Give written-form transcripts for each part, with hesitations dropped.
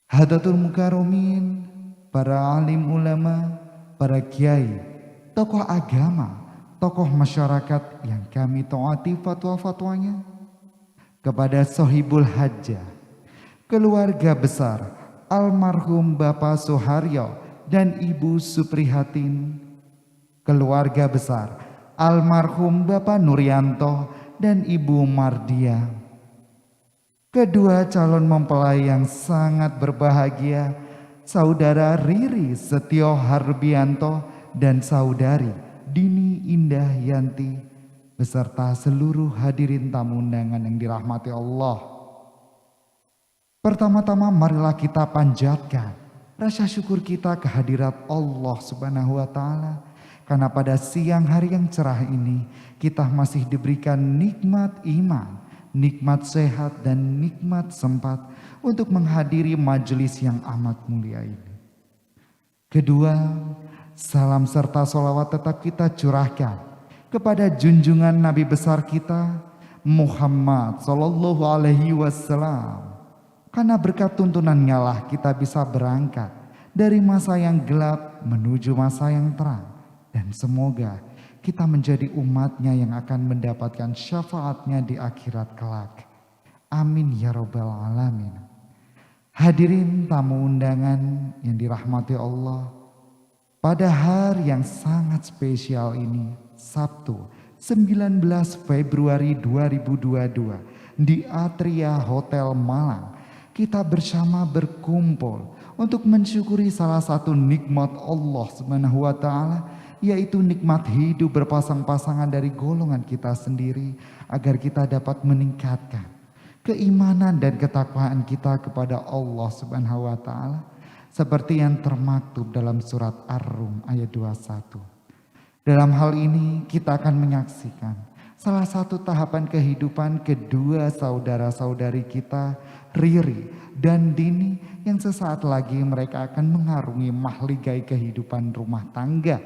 Hadatul Mukarramin, para alim ulama, para kiai, tokoh agama, tokoh masyarakat yang kami taati fatwa-fatwanya, kepada Sohibul Hajjah, keluarga besar almarhum Bapak Soharyo dan Ibu Suprihatin, keluarga besar almarhum Bapak Nuryanto dan Ibu Mardia, kedua calon mempelai yang sangat berbahagia, Saudara Riri Setio Harbianto dan Saudari Dini Indah Yanti, beserta seluruh hadirin tamu undangan yang dirahmati Allah. Pertama-tama marilah kita panjatkan rasa syukur kita kehadirat Allah Subhanahu wa taala, karena pada siang hari yang cerah ini kita masih diberikan nikmat iman, nikmat sehat dan nikmat sempat untuk menghadiri majelis yang amat mulia ini. Kedua, salam serta sholawat tetap kita curahkan kepada junjungan Nabi besar kita Muhammad Sallallahu Alaihi Wasallam. Karena berkat tuntunannya lah kita bisa berangkat dari masa yang gelap menuju masa yang terang. Dan semoga kita menjadi umatnya yang akan mendapatkan syafaatnya di akhirat kelak. Amin ya robbal alamin. Hadirin tamu undangan yang dirahmati Allah, pada hari yang sangat spesial ini, Sabtu 19 Februari 2022 di Atria Hotel Malang, kita bersama berkumpul untuk mensyukuri salah satu nikmat Allah Subhanahu wa taala, yaitu nikmat hidup berpasang-pasangan dari golongan kita sendiri, agar kita dapat meningkatkan keimanan dan ketakwaan kita kepada Allah Subhanahu wa taala, seperti yang termaktub dalam surat Ar-Rum ayat 21. Dalam hal ini kita akan menyaksikan salah satu tahapan kehidupan kedua saudara-saudari kita, Riri dan Dini, yang sesaat lagi mereka akan mengarungi mahligai kehidupan rumah tangga.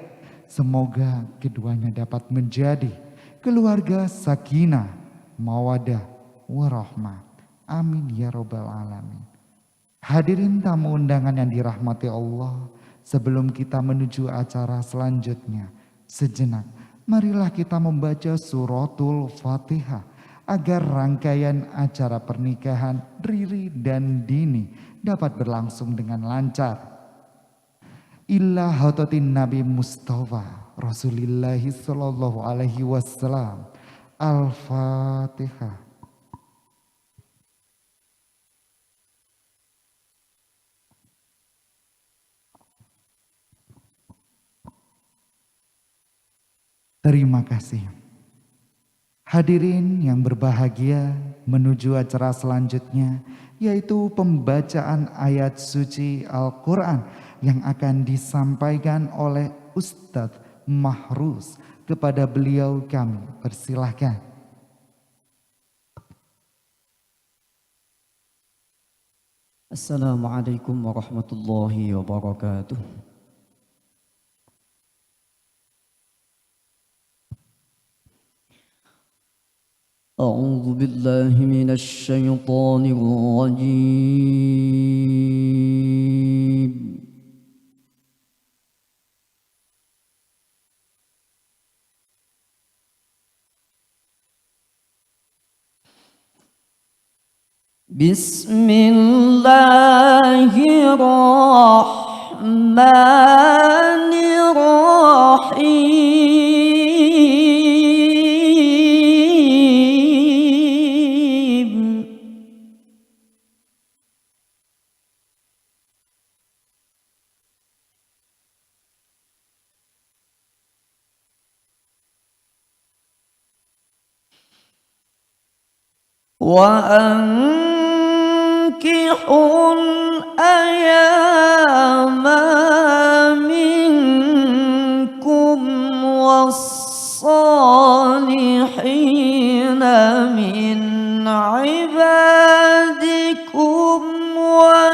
Semoga keduanya dapat menjadi keluarga sakinah, mawadah, warahmah. Amin ya robbal alamin. Hadirin tamu undangan yang dirahmati Allah, sebelum kita menuju acara selanjutnya, sejenak marilah kita membaca suratul Fatihah agar rangkaian acara pernikahan Riri dan Dini dapat berlangsung dengan lancar. Illa hatatin Nabi Mustafa Rasulillahi sallallahu alaihi wasallam. Al-Fatihah. Terima kasih. Hadirin yang berbahagia, menuju acara selanjutnya, yaitu pembacaan ayat suci Al-Quran yang akan disampaikan oleh Ustadz Mahruz. Kepada beliau kami persilahkan. Assalamualaikum warahmatullahi wabarakatuh. أعوذ بالله من الشيطان الرجيم. بسم الله الرحمن الرحيم. وأنكحوا الأيام منكم والصالحين من عبادكم وإمائكم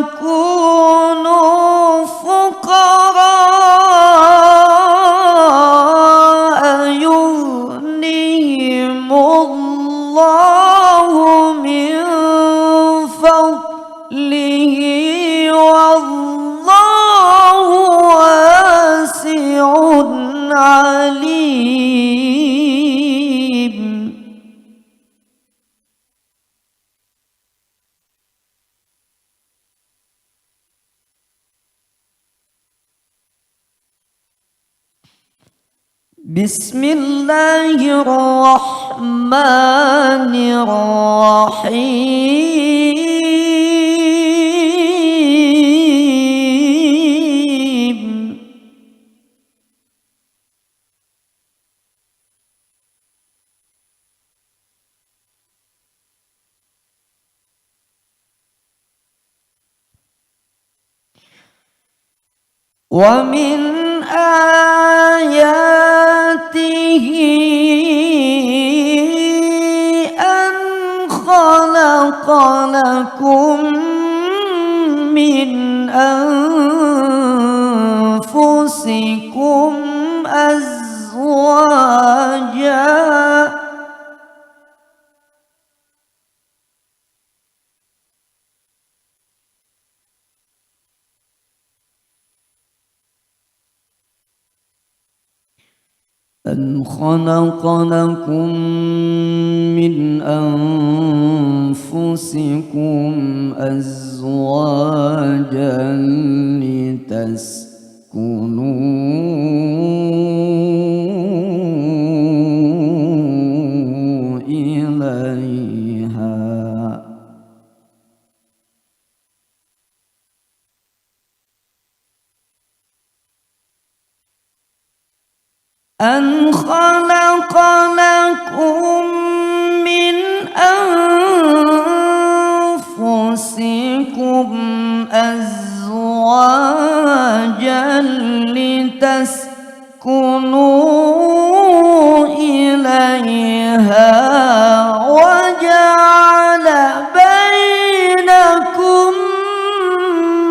يكونوا فقراء يغنيهم الله من فضله والله واسع عليم. بسم الله الرحمن الرحيم. ومن آياته أن خلق لكم من أنفسكم أزواجا أن خلق لكم من أنفسكم أزواجا لتسكنوا إليها أن خلق لكم من أنفسكم أزواجا لتسكنوا إليها وجعل بينكم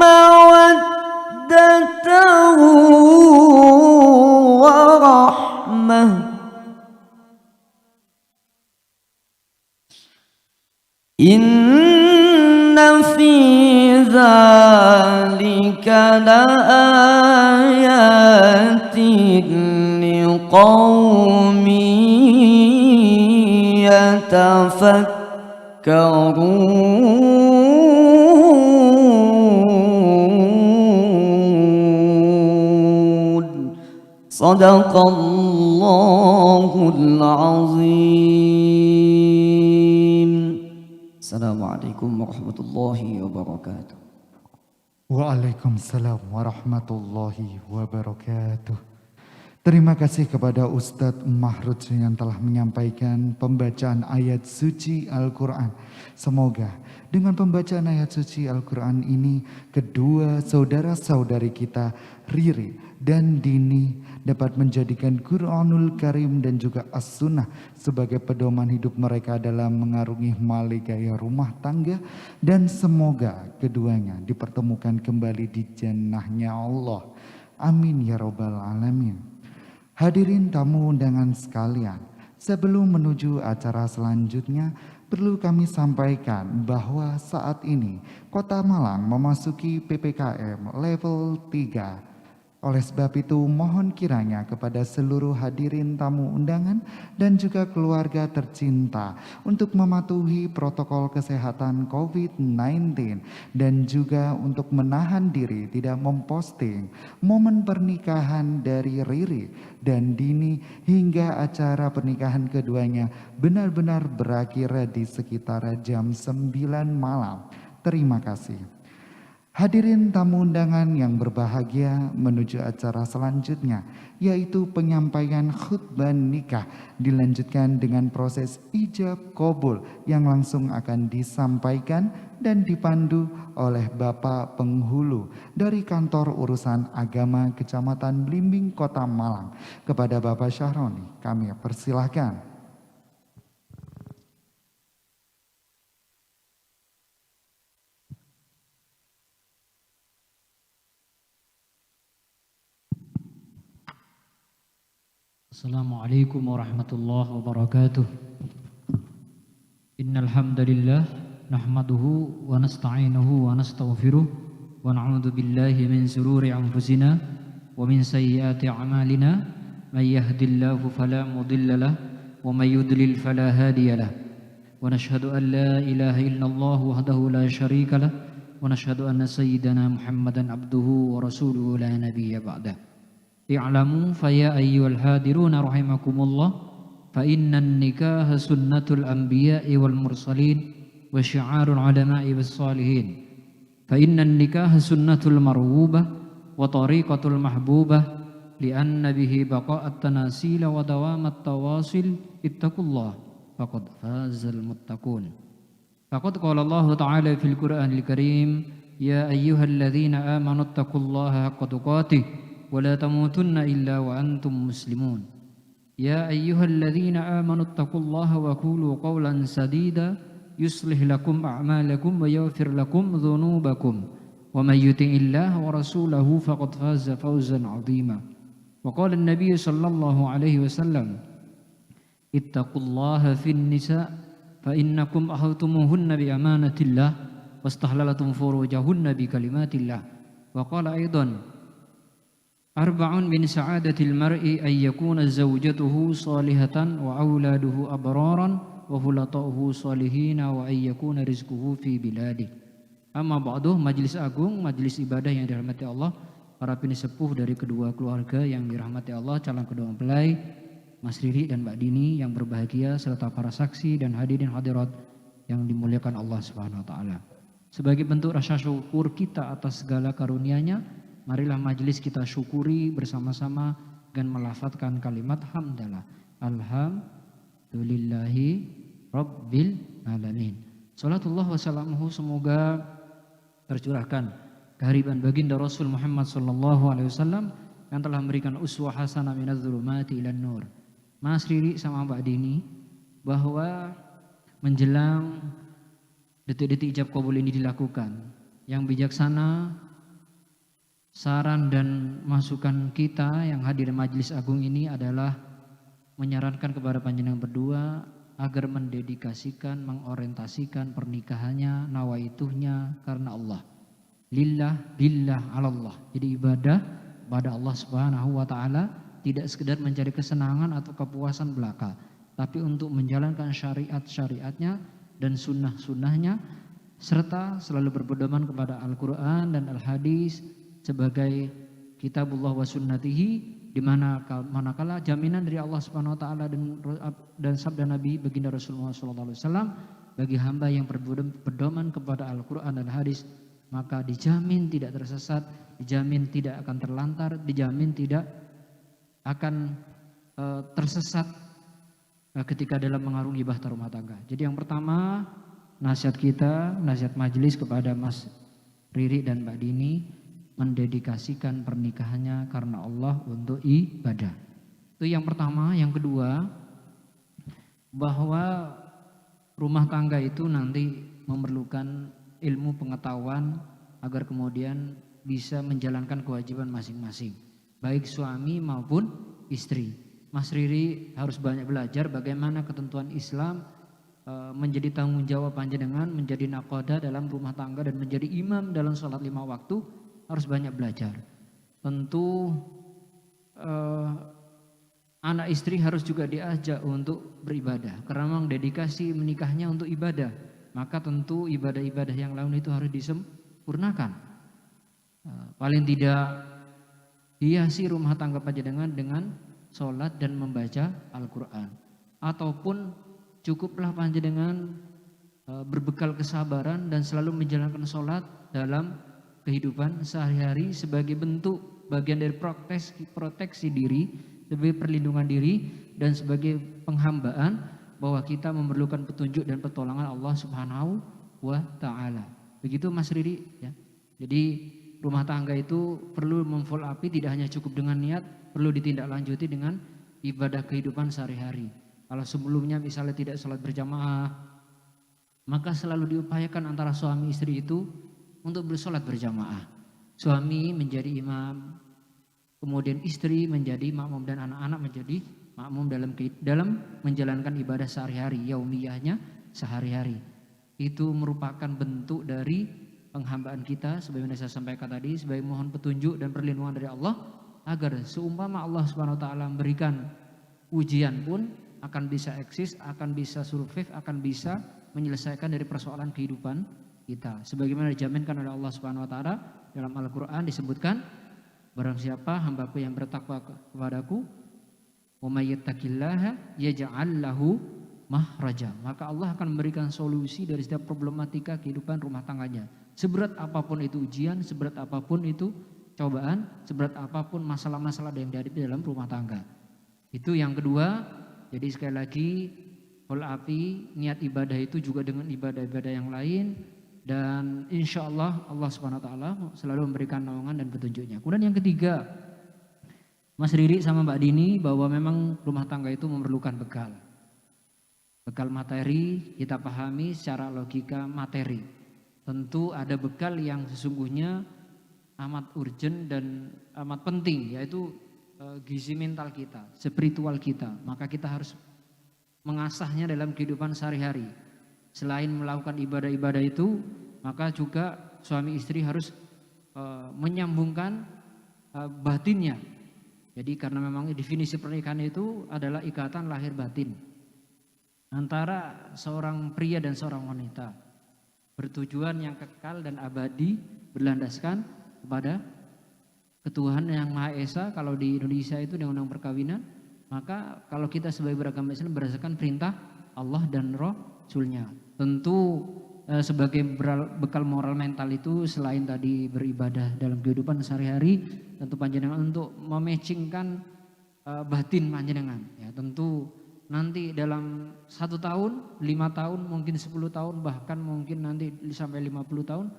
مودة ورحمة إن في ذلك لآيات لقوم يتفكرون. صدق الله العظيم. السلام عليكم ورحمة الله وبركاته. Waalaikumsalam warahmatullahi wabarakatuh. Terima kasih kepada Ustadz Mahrud yang telah menyampaikan pembacaan ayat suci Al-Quran. Semoga dengan pembacaan ayat suci Al-Quran ini, kedua saudara-saudari kita, Riri dan Dini, dapat menjadikan Quranul Karim dan juga As-Sunnah sebagai pedoman hidup mereka dalam mengarungi maligaya rumah tangga. Dan semoga keduanya dipertemukan kembali di jannahnya Allah. Amin ya robbal alamin. Hadirin tamu undangan sekalian, sebelum menuju acara selanjutnya, perlu kami sampaikan bahwa saat ini Kota Malang memasuki PPKM level 3. Oleh sebab itu, mohon kiranya kepada seluruh hadirin tamu undangan dan juga keluarga tercinta untuk mematuhi protokol kesehatan COVID-19 dan juga untuk menahan diri tidak memposting momen pernikahan dari Riri dan Dini hingga acara pernikahan keduanya benar-benar berakhir di sekitar jam 9 malam. Terima kasih. Hadirin tamu undangan yang berbahagia, menuju acara selanjutnya, yaitu penyampaian khutbah nikah dilanjutkan dengan proses ijab qabul yang langsung akan disampaikan dan dipandu oleh Bapak Penghulu dari Kantor Urusan Agama Kecamatan Blimbing Kota Malang. Kepada Bapak Syahroni kami persilahkan. Assalamualaikum warahmatullahi wabarakatuh. Innal hamdalillah nahmaduhu wa nasta'inuhu wa nastaghfiruh wa na'udzu billahi min shururi anfusina wa min sayyiati a'malina. May yahdihillahu fala mudilla lahu wa may yudlil fala hadiya lahu. Wa nashhadu an la ilaha illallah wahdahu la syarika lahu wa nashhadu anna sayyidana Muhammadan abduhu wa rasuluhu la nabiyya ba'dah. I'lamu faya ayyuhal hadiruna rahimakumullah fa innan nikaha sunnatul anbiya'i wal mursalin wa syi'arul ulama'i was salihin. Fa innan nikaha sunnatul marghubah wa tariqatul mahbubah li'anna bihi baqa'at tanasila wa dawamat tawasil ittaqullah faqad fazal muttaqun. Faqad qala Allah ta'ala fil Qur'anil Karim ya ayyuhalladzina amanu ittaqullaha haqqa tuqatih ولا تموتن إلا وأنتم مسلمون يا أيها الذين آمنوا اتقوا الله وقولوا قولا سديدا يصلح لكم أعمالكم ويغفر لكم ذنوبكم ومن يطع الله ورسوله فقد فاز فوزا عظيما وقال النبي صلى الله عليه وسلم اتقوا الله في النساء فإنكم أخذتموهن بأمانة الله واستحللتم فروجهن بكلمات الله وقال أيضا Arba'un min sa'adatil mar'i ay yakuna zawjatuhu salihatan wa auladuhu abraran wa hulata'uhu salihina wa ay yakuna rizquhu fi biladi. Amma ba'du, majlis agung, majlis ibadah yang dirahmati Allah, para pinisepuh dari kedua keluarga yang dirahmati Allah, calon kedua mempelai Mas Riri dan Mbak Dini yang berbahagia serta para saksi dan hadirin hadirat yang dimuliakan Allah Subhanahu wa taala. Sebagai bentuk rasa syukur kita atas segala karunia-Nya, marilah majelis kita syukuri bersama-sama dengan melafadzkan kalimat hamdalah. Alhamdulillahi Rabbil Alamin. Salatullah wassalamuhu semoga tercurahkan kehadiran baginda Rasul Muhammad sallallahu alaihi wasallam yang telah memberikan uswah hasanah minadz zulumati ilan nur. Mas Riri sama Mbak Dini, bahwa menjelang detik-detik ijab qabul ini dilakukan, yang bijaksana saran dan masukan kita yang hadir di majelis agung ini adalah menyarankan kepada panjenengan berdua agar mendedikasikan, mengorientasikan pernikahannya, nawaituhnya karena Allah. Lillah, billah, alallah. Jadi ibadah pada Allah Subhanahu wa taala, tidak sekedar mencari kesenangan atau kepuasan belaka, tapi untuk menjalankan syariat-syariatnya dan sunnah-sunnahnya, serta selalu berpedoman kepada Al-Quran dan Al-Hadis sebagai kitabullah wa sunnatihi, di mana manakala jaminan dari Allah Subhanahu wa taala dan sabda Nabi baginda Rasulullah sallallahu alaihi wasallam bagi hamba yang berpedoman kepada Al-Qur'an dan hadis, maka dijamin tidak tersesat, dijamin tidak akan terlantar, dijamin tidak akan tersesat ketika dalam mengarungi bahtera rumah tangga. Jadi yang pertama, nasihat kita, nasihat majelis kepada Mas Riri dan Mbak Dini, mendedikasikan pernikahannya karena Allah untuk ibadah. Itu yang pertama. Yang kedua, bahwa rumah tangga itu nanti memerlukan ilmu pengetahuan agar kemudian bisa menjalankan kewajiban masing-masing, baik suami maupun istri. Mas Riri harus banyak belajar bagaimana ketentuan Islam menjadi tanggung jawab panjenengan, menjadi nakoda dalam rumah tangga dan menjadi imam dalam sholat 5 waktu. Harus banyak belajar. Tentu anak istri harus juga diajak untuk beribadah, karena memang dedikasi menikahnya untuk ibadah. Maka tentu ibadah-ibadah yang lain itu harus disempurnakan. Paling tidak hiasi rumah tangga panjenengan dengan sholat dan membaca Al-Quran. Ataupun cukuplah panjenengan berbekal kesabaran dan selalu menjalankan sholat dalam kehidupan sehari-hari sebagai bentuk bagian dari proteksi diri, sebagai perlindungan diri dan sebagai penghambaan bahwa kita memerlukan petunjuk dan pertolongan Allah Subhanahu wa taala. Begitu Mas Riri ya. Jadi rumah tangga itu perlu memfollow up, tidak hanya cukup dengan niat, perlu ditindaklanjuti dengan ibadah kehidupan sehari-hari. Kalau sebelumnya misalnya tidak sholat berjamaah, maka selalu diupayakan antara suami istri itu untuk bersolat berjamaah. Suami menjadi imam, kemudian istri menjadi makmum dan anak-anak menjadi makmum dalam menjalankan ibadah sehari-hari, yaumiyahnya sehari-hari. Itu merupakan bentuk dari penghambaan kita sebagaimana saya sampaikan tadi, sebagai mohon petunjuk dan perlindungan dari Allah agar seumpama Allah Subhanahu wa taala memberikan ujian pun akan bisa eksis, akan bisa survive, akan bisa menyelesaikan dari persoalan kehidupan kita. Sebagaimana dijaminkan oleh Allah Subhanahu wa taala dalam Al-Qur'an disebutkan, barang siapa hambaku yang bertakwa kepadaku, wa may yattaqillaha yaj'al lahu mahraja, maka Allah akan memberikan solusi dari setiap problematika kehidupan rumah tangganya. Seberat apapun itu ujian, seberat apapun itu cobaan, seberat apapun masalah-masalah yang dihadapi dalam rumah tangga. Itu yang kedua. Jadi sekali lagi, api niat ibadah itu juga dengan ibadah-ibadah yang lain, dan insya Allah Allah Subhanahu wa taala selalu memberikan naungan dan petunjuknya. Kemudian yang ketiga, Mas Riri sama Mbak Dini, bahwa memang rumah tangga itu memerlukan bekal. Bekal materi kita pahami secara logika materi. Tentu ada bekal yang sesungguhnya amat urgent dan amat penting, yaitu gizi mental kita, spiritual kita. Maka kita harus mengasahnya dalam kehidupan sehari-hari. Selain melakukan ibadah-ibadah itu, maka juga suami istri harus menyambungkan batinnya. Jadi karena memang definisi pernikahan itu adalah ikatan lahir batin antara seorang pria dan seorang wanita, bertujuan yang kekal dan abadi, berlandaskan kepada ketuhanan yang Maha Esa. Kalau di Indonesia itu undang-undang perkawinan, maka kalau kita sebagai beragama Islam berdasarkan perintah Allah dan Rasul-Nya. Tentu sebagai bekal moral mental itu selain tadi beribadah dalam kehidupan sehari-hari, tentu panjenengan untuk mematchingkan batin panjenengan. Ya, tentu nanti dalam 1 tahun, 5 tahun, mungkin 10 tahun, bahkan mungkin nanti sampai 50 tahun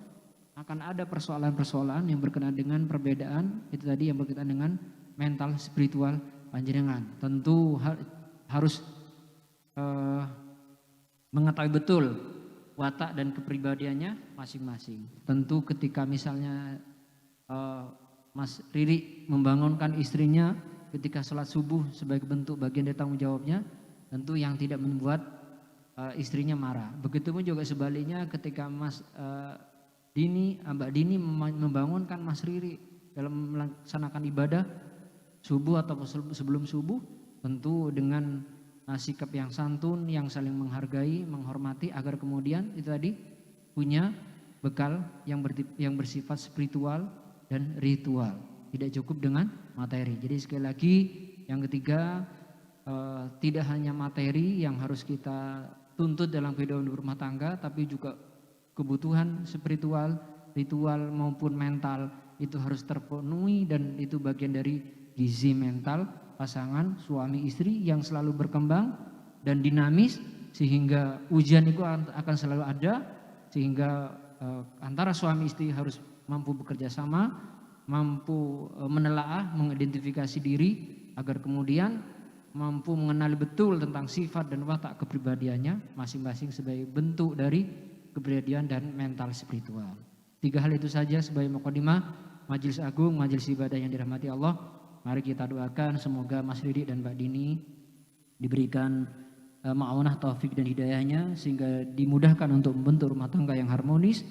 akan ada persoalan-persoalan yang berkenaan dengan perbedaan itu tadi, yang berkaitan dengan mental spiritual panjenengan. Tentu harus mengetahui betul watak dan kepribadiannya masing-masing. Tentu ketika misalnya Mas Riri membangunkan istrinya ketika sholat subuh sebagai bentuk bagian dari tanggung jawabnya, tentu yang tidak membuat istrinya marah. Begitupun juga sebaliknya ketika Mbak Dini membangunkan Mas Riri dalam melaksanakan ibadah subuh atau sebelum subuh, tentu dengan sikap yang santun, yang saling menghargai, menghormati, agar kemudian itu tadi punya bekal yang bersifat spiritual dan ritual, tidak cukup dengan materi. Jadi sekali lagi, yang ketiga, tidak hanya materi yang harus kita tuntut dalam kehidupan rumah tangga, tapi juga kebutuhan spiritual, ritual maupun mental itu harus terpenuhi, dan itu bagian dari gizi mental pasangan suami istri yang selalu berkembang dan dinamis, sehingga ujian itu akan selalu ada, sehingga antara suami istri harus mampu bekerja sama, mampu menelaah, mengidentifikasi diri, agar kemudian mampu mengenali betul tentang sifat dan watak kepribadiannya masing-masing sebagai bentuk dari kepribadian dan mental spiritual. 3 hal itu saja sebagai mukadimah Majelis Agung, majelis ibadah yang dirahmati Allah. Mari kita doakan semoga Mas Riri dan Mbak Dini diberikan ma'unah, taufik dan hidayahnya, sehingga dimudahkan untuk membentuk rumah tangga yang harmonis,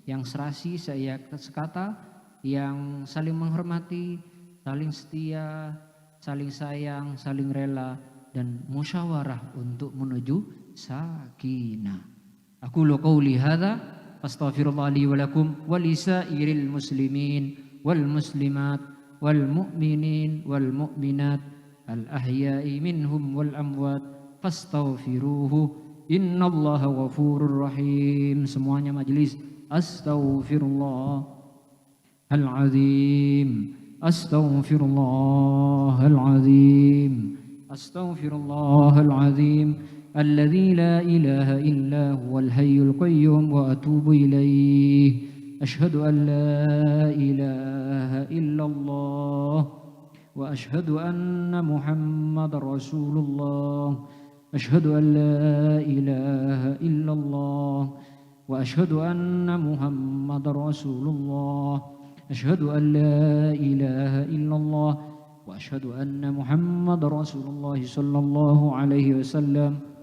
yang serasi, sekata, yang saling menghormati, saling setia, saling sayang, saling rela, dan musyawarah untuk menuju sakinah. Aqulu qawli hadza astaghfirullah li wa lakum wa lisairil muslimin wal muslimat wal mu'minin wal mu'minat al ahya'i minhum wal amwat fastaghfiruhu innallaha ghafurur rahim. Semuanya majelis astaghfirullah al-azim, astaghfirullah al-azim, astaghfirullah al-azim alladzi la ilaha illa huwal hayyul qayyum wa atubu ilaih. Asyhadu an la ilaha illallah wa asyhadu anna Muhammadar Rasulullah. Asyhadu an la ilaha illallah wa asyhadu anna Muhammadar Rasulullah. Asyhadu an la ilaha illallah وأشهد أن محمد رسول الله صلى الله عليه وسلم.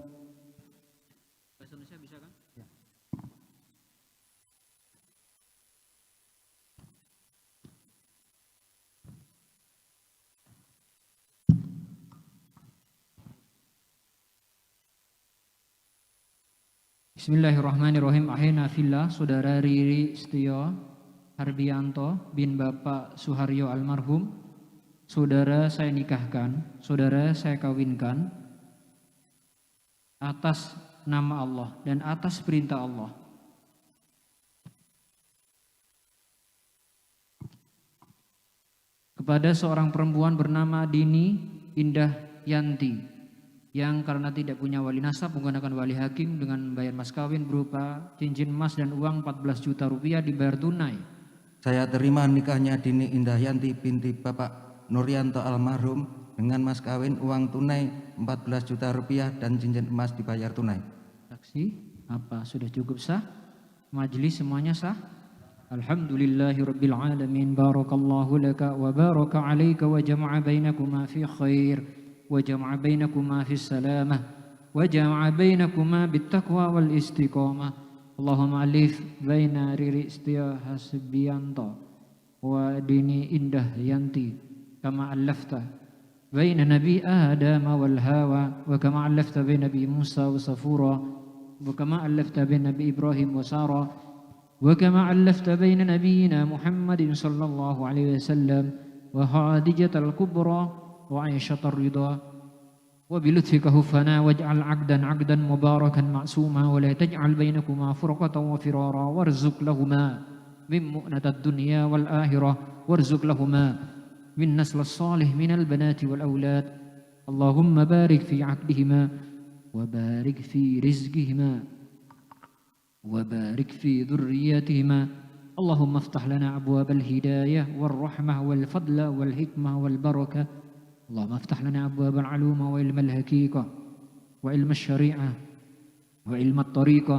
Bismillahirrahmanirrahim. Ahina fillah, Saudara Riri Setio Harbianto bin Bapak Suharyo almarhum, saudara saya nikahkan, saudara saya kawinkan atas nama Allah dan atas perintah Allah. Kepada seorang perempuan bernama Dini Indah Yanti, yang karena tidak punya wali nasab menggunakan wali hakim dengan membayar mas kawin berupa cincin emas dan uang 14 juta rupiah dibayar tunai. Saya terima nikahnya Dini Indah Yanti binti Bapak Nuryanto almarhum dengan mas kawin uang tunai 14 juta rupiah dan cincin emas dibayar tunai. Saksi, apa sudah cukup sah? Majelis semuanya sah? Alhamdulillahirabbil alamin. Barakallahu laka wa baraka alayka wa jama'a bainakuma fi khair. وجمع بينكما في السلامة وجمع بينكما بالتقوى والاستقامة. اللهم ألف بين ريري ستيو حسبيانتو وديني إنده ينتي كما ألفت بين نبي آدم والهوى وكما ألفت بين نبي موسى وصفورا وكما ألفت بين نبي إبراهيم وسارة وكما ألفت بين نبينا محمد صلى الله عليه وسلم وخادجة الكبرى وعيشة الرضا وبلطفك هفنا واجعل عقدا مباركا معصوما ولا تجعل بينكما فرقة وفرارا وارزق لهما من مؤنة الدنيا والآخرة وارزق لهما من نسل الصالح من البنات والأولاد. اللهم بارك في عقدهما وبارك في رزقهما وبارك في ذرياتهما. اللهم افتح لنا أبواب الهداية والرحمة والفضل والحكمة والبركة. اللهم افتح لنا أبواب العلوم وعلم الحقيقة وعلم الشريعة وعلم الطريقة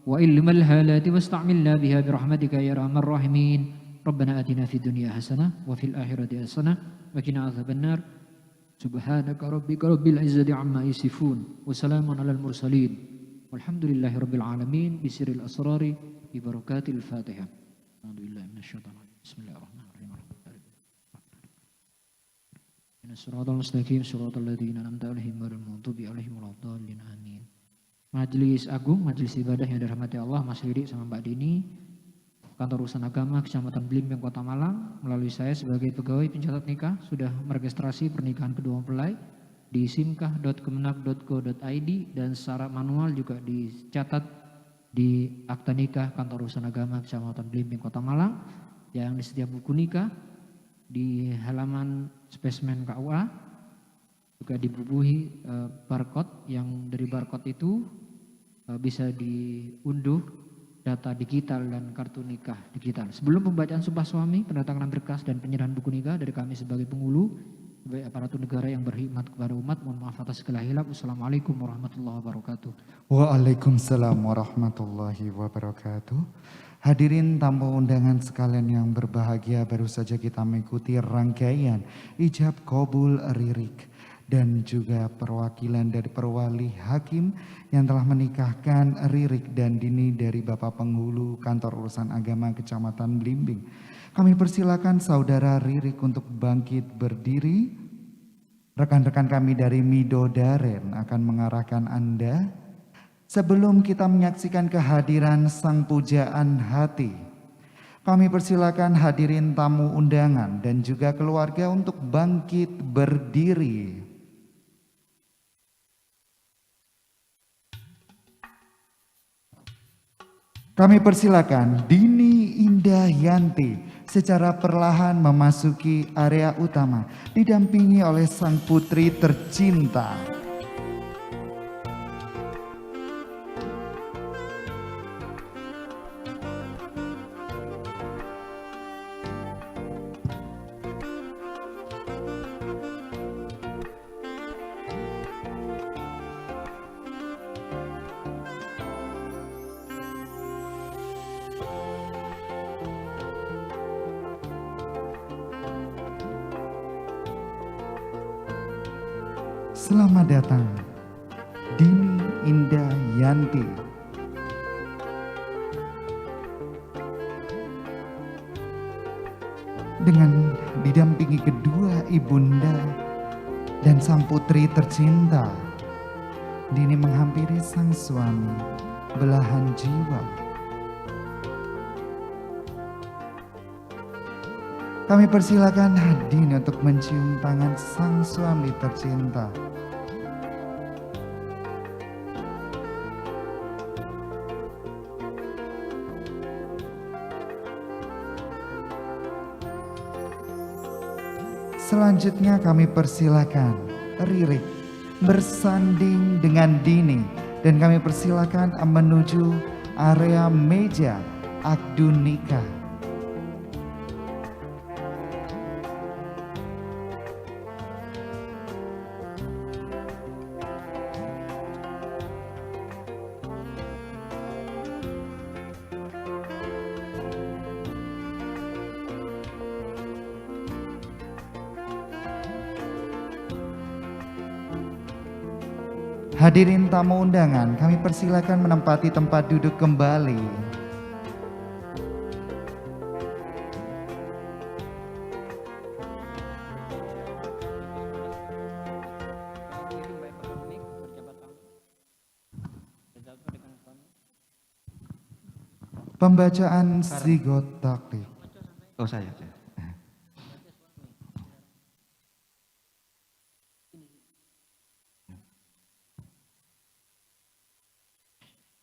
وعلم الهالات واستعملنا بها برحمتك يا أرحم الراحمين. ربنا آتنا في الدنيا حسنة وفي الآخرة حسنة وقنا عذاب النار. سبحانك ربك رب العزة عما يصفون وسلام على المرسلين والحمد لله رب العالمين بسر الأسرار ببركات الفاتحة. أعوذ بالله من الشيطان الرجيم. بسم الله الرحمن الرحيم. Shiratal mustaqim shiratal ladzina an'amta 'alaihim ghairil maghdubi 'alaihim waladdallin amin. Majelis Agung, majelis ibadah yang dirahmati Allah, Mas Riri sama Mbak Dini, Kantor Urusan Agama Kecamatan Blimbing Kota Malang, melalui saya sebagai pegawai pencatat nikah sudah meregistrasi pernikahan kedua mempelai di simkah.kemenak.go.id dan secara manual juga dicatat di akta nikah Kantor Urusan Agama Kecamatan Blimbing Kota Malang, yang di setiap buku nikah di halaman spesimen KUA juga dibubuhi barcode, yang dari barcode itu bisa diunduh data digital dan kartu nikah digital. Sebelum pembacaan sumpah suami, pendatanganan berkas dan penyerahan buku nikah dari kami sebagai penghulu, sebagai aparatur negara yang berkhidmat kepada umat, mohon maaf atas segala hilaf. Wassalamualaikum warahmatullahi wabarakatuh. Waalaikumsalam warahmatullahi wabarakatuh. Hadirin tamu undangan sekalian yang berbahagia, baru saja kita mengikuti rangkaian ijab kabul ririk dan juga perwakilan dari perwali hakim yang telah menikahkan Ririk dan Dini dari Bapak Penghulu Kantor Urusan Agama Kecamatan Blimbing. Kami persilakan saudara Ririk untuk bangkit berdiri. Rekan-rekan kami dari Midodaren akan mengarahkan Anda sebelum kita menyaksikan kehadiran Sang Pujaan Hati. Kami persilakan hadirin tamu undangan dan juga keluarga untuk bangkit berdiri. Kami persilakan Dini Indah Yanti secara perlahan memasuki area utama, didampingi oleh sang putri tercinta. Selamat datang Dini Indah Yanti. Dengan didampingi kedua ibunda dan sang putri tercinta, Dini menghampiri sang suami belahan jiwa. Kami persilakan Dini untuk mencium tangan sang suami tercinta. Selanjutnya kami persilakan Ririk bersanding dengan Dini dan kami persilakan menuju area meja akdu nikah. Hadirin tamu undangan, kami persilakan menempati tempat duduk kembali. Pembacaan zigot taklif. Oh saya.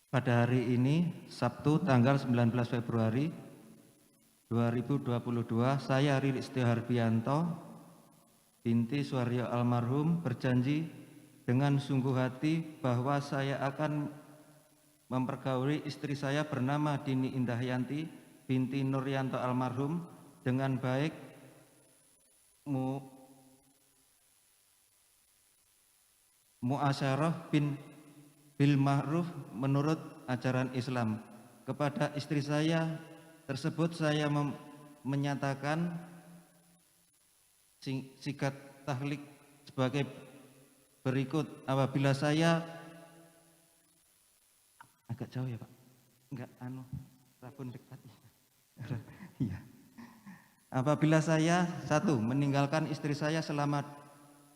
Pada hari ini, Sabtu tanggal 19 Februari 2022, saya Ririk Setio Harbianto, binti Suwaryo almarhum, berjanji dengan sungguh hati bahwa saya akan mempergauli istri saya bernama Dini Indah Yanti, binti Nuryanto almarhum, dengan baik, muasyarah bil ma'ruf menurut ajaran Islam. Kepada istri saya tersebut saya menyatakan sigat tahlik sebagai berikut. Apabila saya agak jauh ya Pak, enggak rabun dekat. Iya. Apabila saya satu, meninggalkan istri saya selama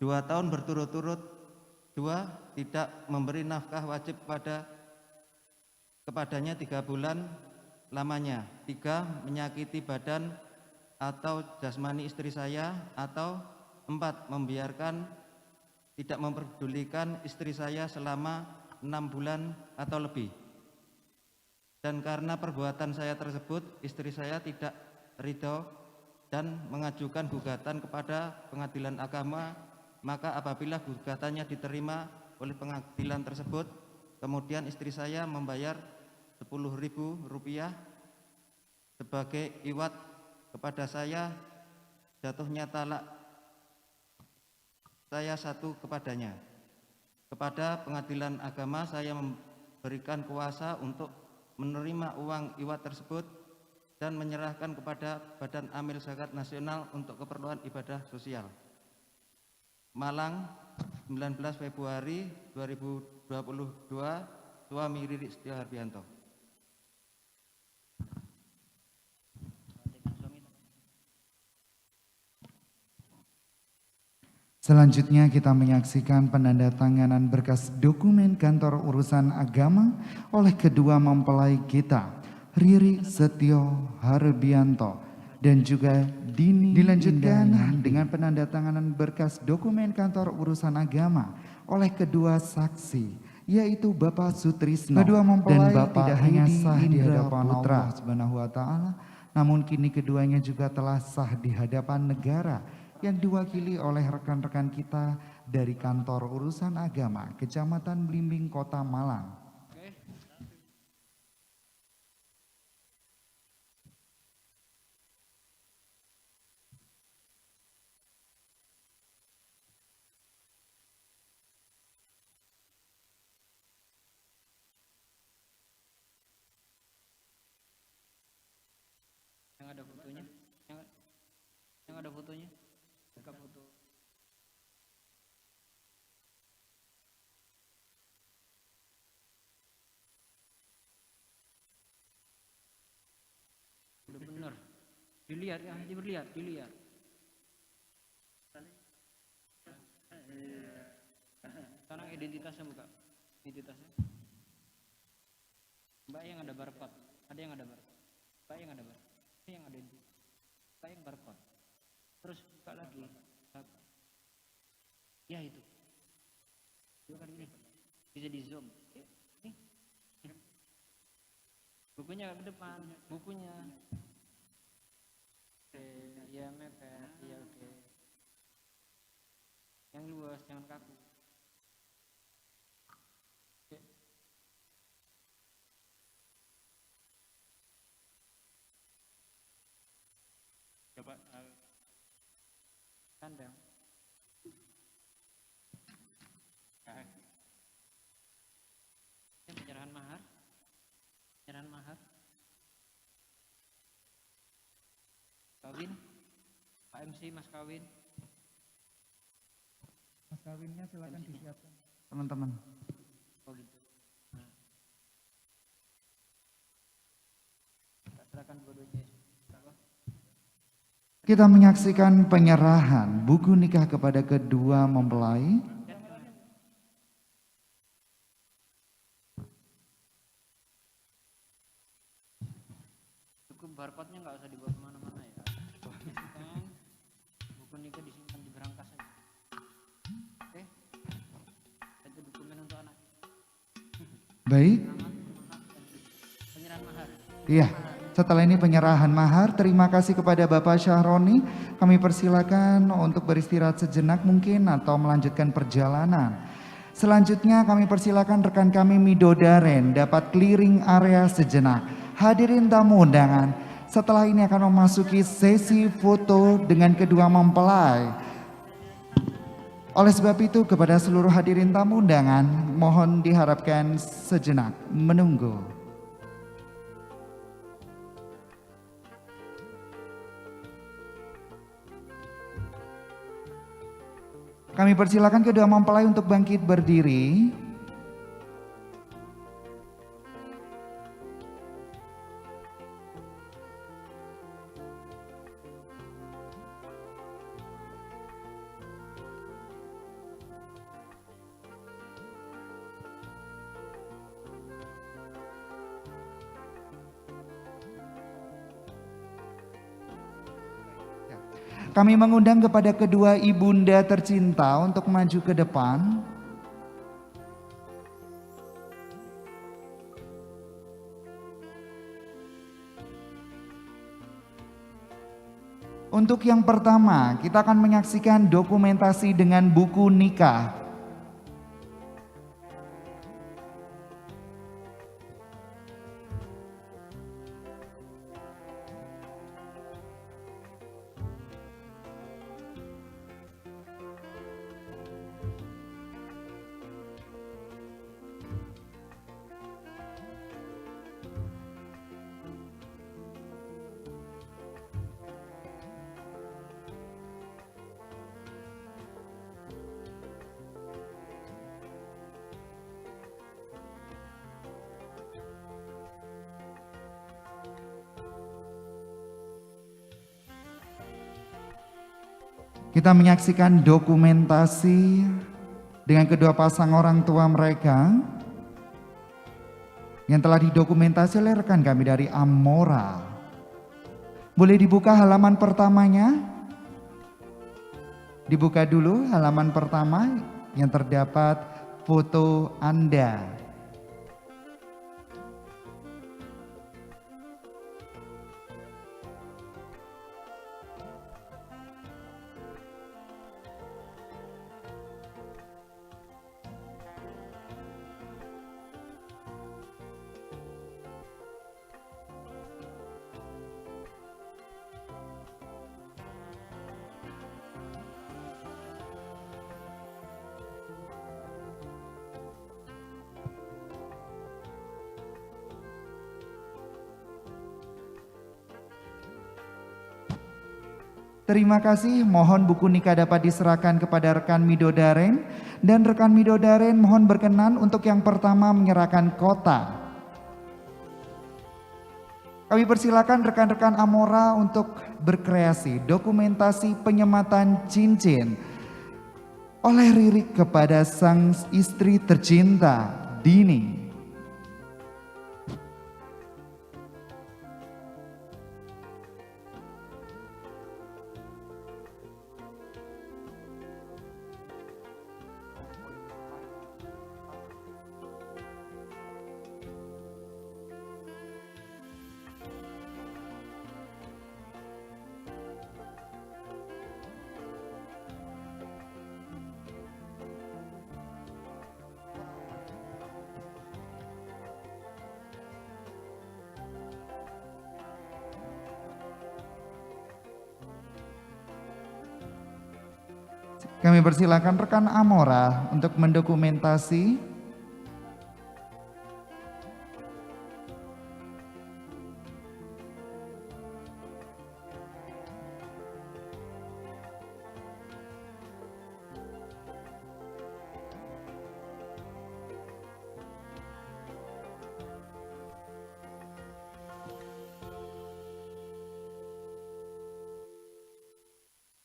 2 tahun berturut-turut. 2, tidak memberi nafkah wajib kepadanya 3 bulan lamanya. 3, menyakiti badan atau jasmani istri saya. Atau 4, membiarkan tidak memperdulikan istri saya selama 6 bulan atau lebih. Dan karena perbuatan saya tersebut, istri saya tidak ridho dan mengajukan gugatan kepada pengadilan agama. Maka apabila gugatannya diterima oleh pengadilan tersebut, kemudian istri saya membayar Rp10.000 sebagai iwat kepada saya jatuhnya talak saya satu kepadanya. Kepada pengadilan agama saya memberikan kuasa untuk menerima uang iwat tersebut dan menyerahkan kepada Badan Amil Zakat Nasional untuk keperluan ibadah sosial. Malang, 19 Februari 2022, suami Ririk Setio Harbianto. Selanjutnya kita menyaksikan penandatanganan berkas dokumen kantor urusan agama oleh kedua mempelai kita, Ririk Setio Harbianto dan juga Dini. Dilanjutkan dengan penandatanganan berkas dokumen kantor urusan agama oleh kedua saksi, yaitu Bapak Sutrisno kedua mempelai dan Bapak tidak hanya sah di hadapan Allah Subhanahu wa taala, namun kini keduanya juga telah sah di hadapan negara yang diwakili oleh rekan-rekan kita dari kantor urusan agama Kecamatan Blimbing, Kota Malang. Yang ada fotonya, yang ada fotonya, foto. Dilihat ya, dilihat. Sekarang identitasnya buka. Identitasnya. Mbak yang ada barcode. Ada yang ada barcode. Mbak yang ada barcode. Ini yang ada identitas. Mbak yang barcode. Terus buka lagi. Ya itu. Bukan ini. Bisa di zoom. Ini. Bukunya ke depan. Bukunya. Oke. Ya mepet. Ya oke. Yang luas, jangan kaku. Oke. Coba kandang. Penyerahan mahar. Penyerahan mahar. Kawin. Pak MC Mas kawin. Mas kawinnya silakan disiapkan. Teman-teman. Oh gitu. Nah. Silakan dua-duanya. Kita menyaksikan penyerahan buku nikah kepada kedua mempelai. Cukup barcode-nya nggak usah dibawa kemana-mana ya. Kan buku nikah disimpan di berangkas aja. Oke. Itu dokumen untuk anak. Baik. Penyerahan mahar. Iya. Setelah ini penyerahan mahar, terima kasih kepada Bapak Syahroni. Kami persilakan untuk beristirahat sejenak mungkin atau melanjutkan perjalanan. Selanjutnya kami persilakan rekan kami Midodaren dapat clearing area sejenak. Hadirin tamu undangan, setelah ini akan memasuki sesi foto dengan kedua mempelai. Oleh sebab itu kepada seluruh hadirin tamu undangan, mohon diharapkan sejenak menunggu. Kami persilakan kedua mempelai untuk bangkit berdiri. Kami mengundang kepada kedua ibunda tercinta untuk maju ke depan. Untuk yang pertama, kita akan menyaksikan dokumentasi dengan buku nikah. Kita menyaksikan dokumentasi dengan kedua pasang orang tua mereka yang telah didokumentasi oleh rekan kami dari Amora. Boleh dibuka halaman pertamanya? Dibuka dulu halaman pertama yang terdapat foto Anda. Terima kasih, mohon buku nikah dapat diserahkan kepada rekan Midodaren dan rekan Midodaren mohon berkenan untuk yang pertama menyerahkan kotak. Kami persilakan rekan-rekan Amora untuk berkreasi dokumentasi penyematan cincin oleh Riri kepada sang istri tercinta, Dini. Kami persilakan rekan Amora untuk mendokumentasi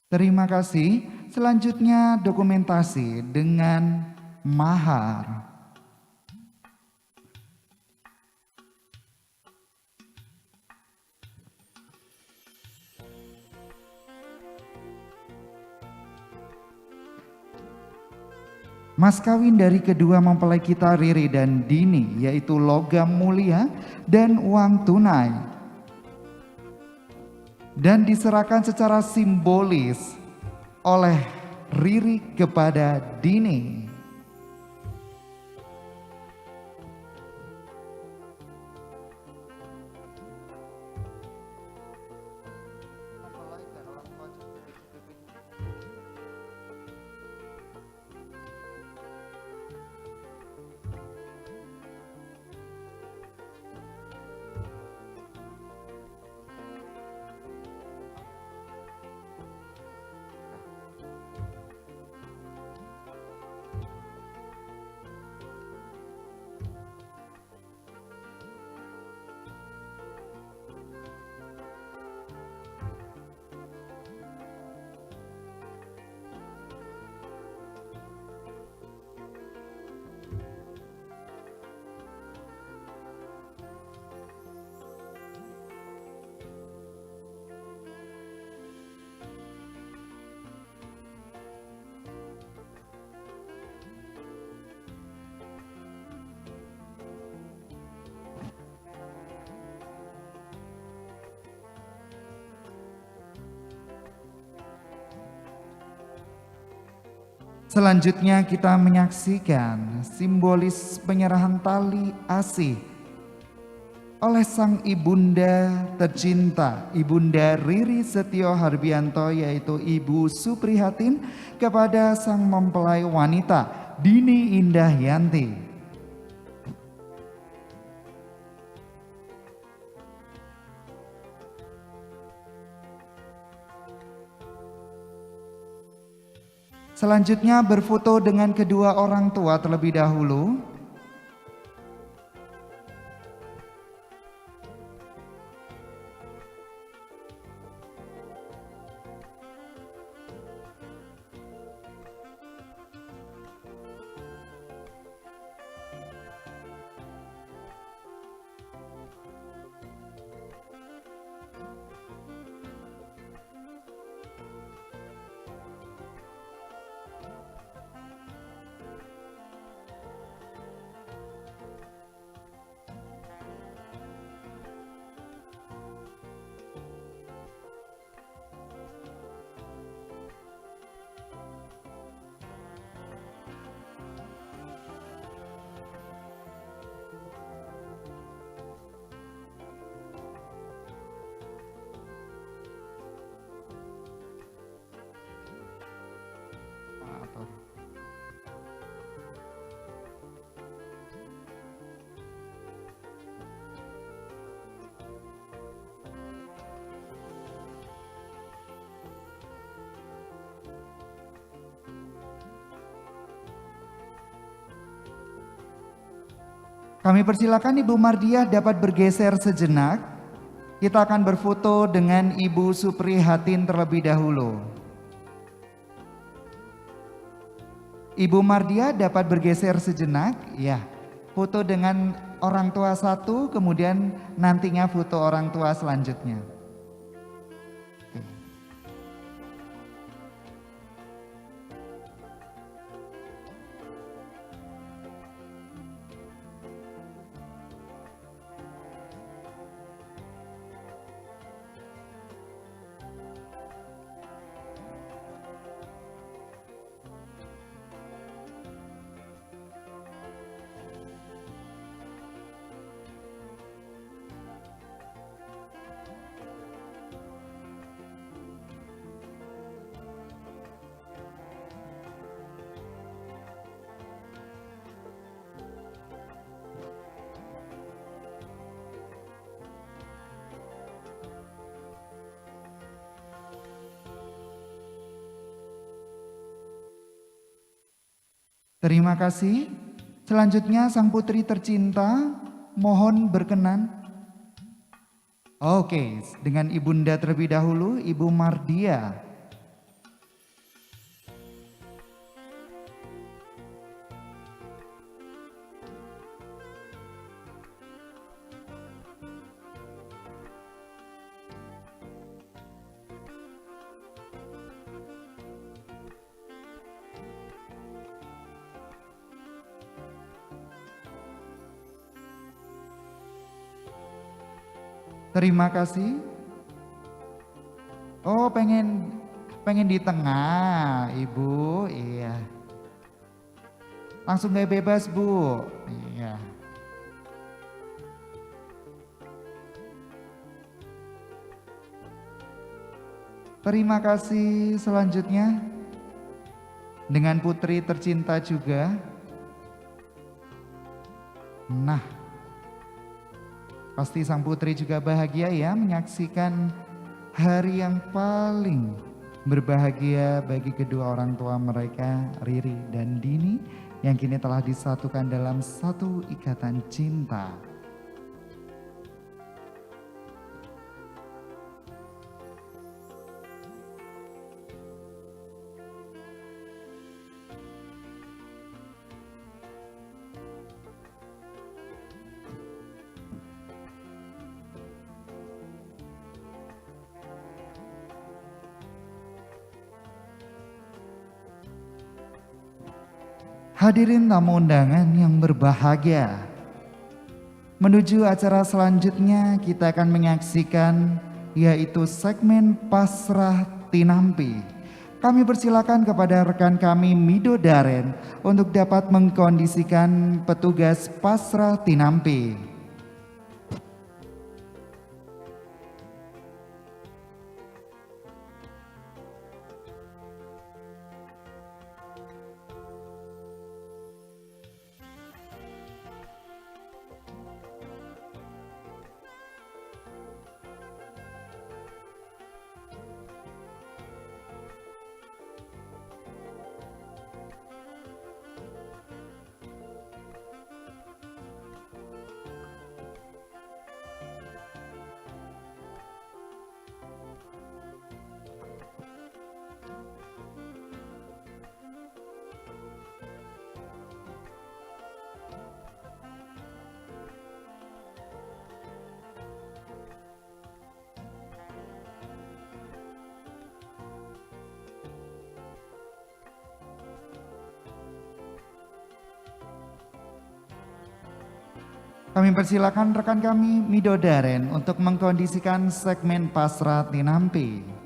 Terima kasih. Selanjutnya dokumentasi dengan mahar. Mas kawin dari kedua mempelai kita Riri dan Dini yaitu logam mulia dan uang tunai. Dan diserahkan secara simbolis oleh Riri kepada Dini. Selanjutnya kita menyaksikan simbolis penyerahan tali asih oleh sang ibunda tercinta, Ibunda Riri Setio Harbianto yaitu Ibu Suprihatin kepada sang mempelai wanita Dini Indah Yanti. Selanjutnya berfoto dengan kedua orang tua terlebih dahulu. Kami persilakan Ibu Mardiah dapat bergeser sejenak Kita akan berfoto dengan Ibu Suprihatin terlebih dahulu. Ibu Mardia dapat bergeser sejenak, ya. Foto dengan orang tua satu, kemudian nantinya foto orang tua selanjutnya. Oke. Terima kasih. Selanjutnya sang putri tercinta, mohon berkenan. Oke, dengan ibunda terlebih dahulu, Ibu Mardia. Terima kasih. Oh, pengen di tengah, Ibu. Iya. Langsung gak bebas, Bu. Iya. Terima kasih. Selanjutnya dengan putri tercinta juga. Nah, pasti sang putri juga bahagia ya menyaksikan hari yang paling berbahagia bagi kedua orang tua mereka, Riri dan Dini, yang kini telah disatukan dalam satu ikatan cinta. Hadirin tamu undangan yang berbahagia, menuju acara selanjutnya kita akan menyaksikan yaitu segmen Pasrah Tinampi. Kami persilakan kepada rekan kami Mido Daren untuk dapat mengkondisikan petugas Pasrah Tinampi. Kami persilakan rekan kami Mido Daren untuk mengkondisikan segmen Pasrah Tinampi.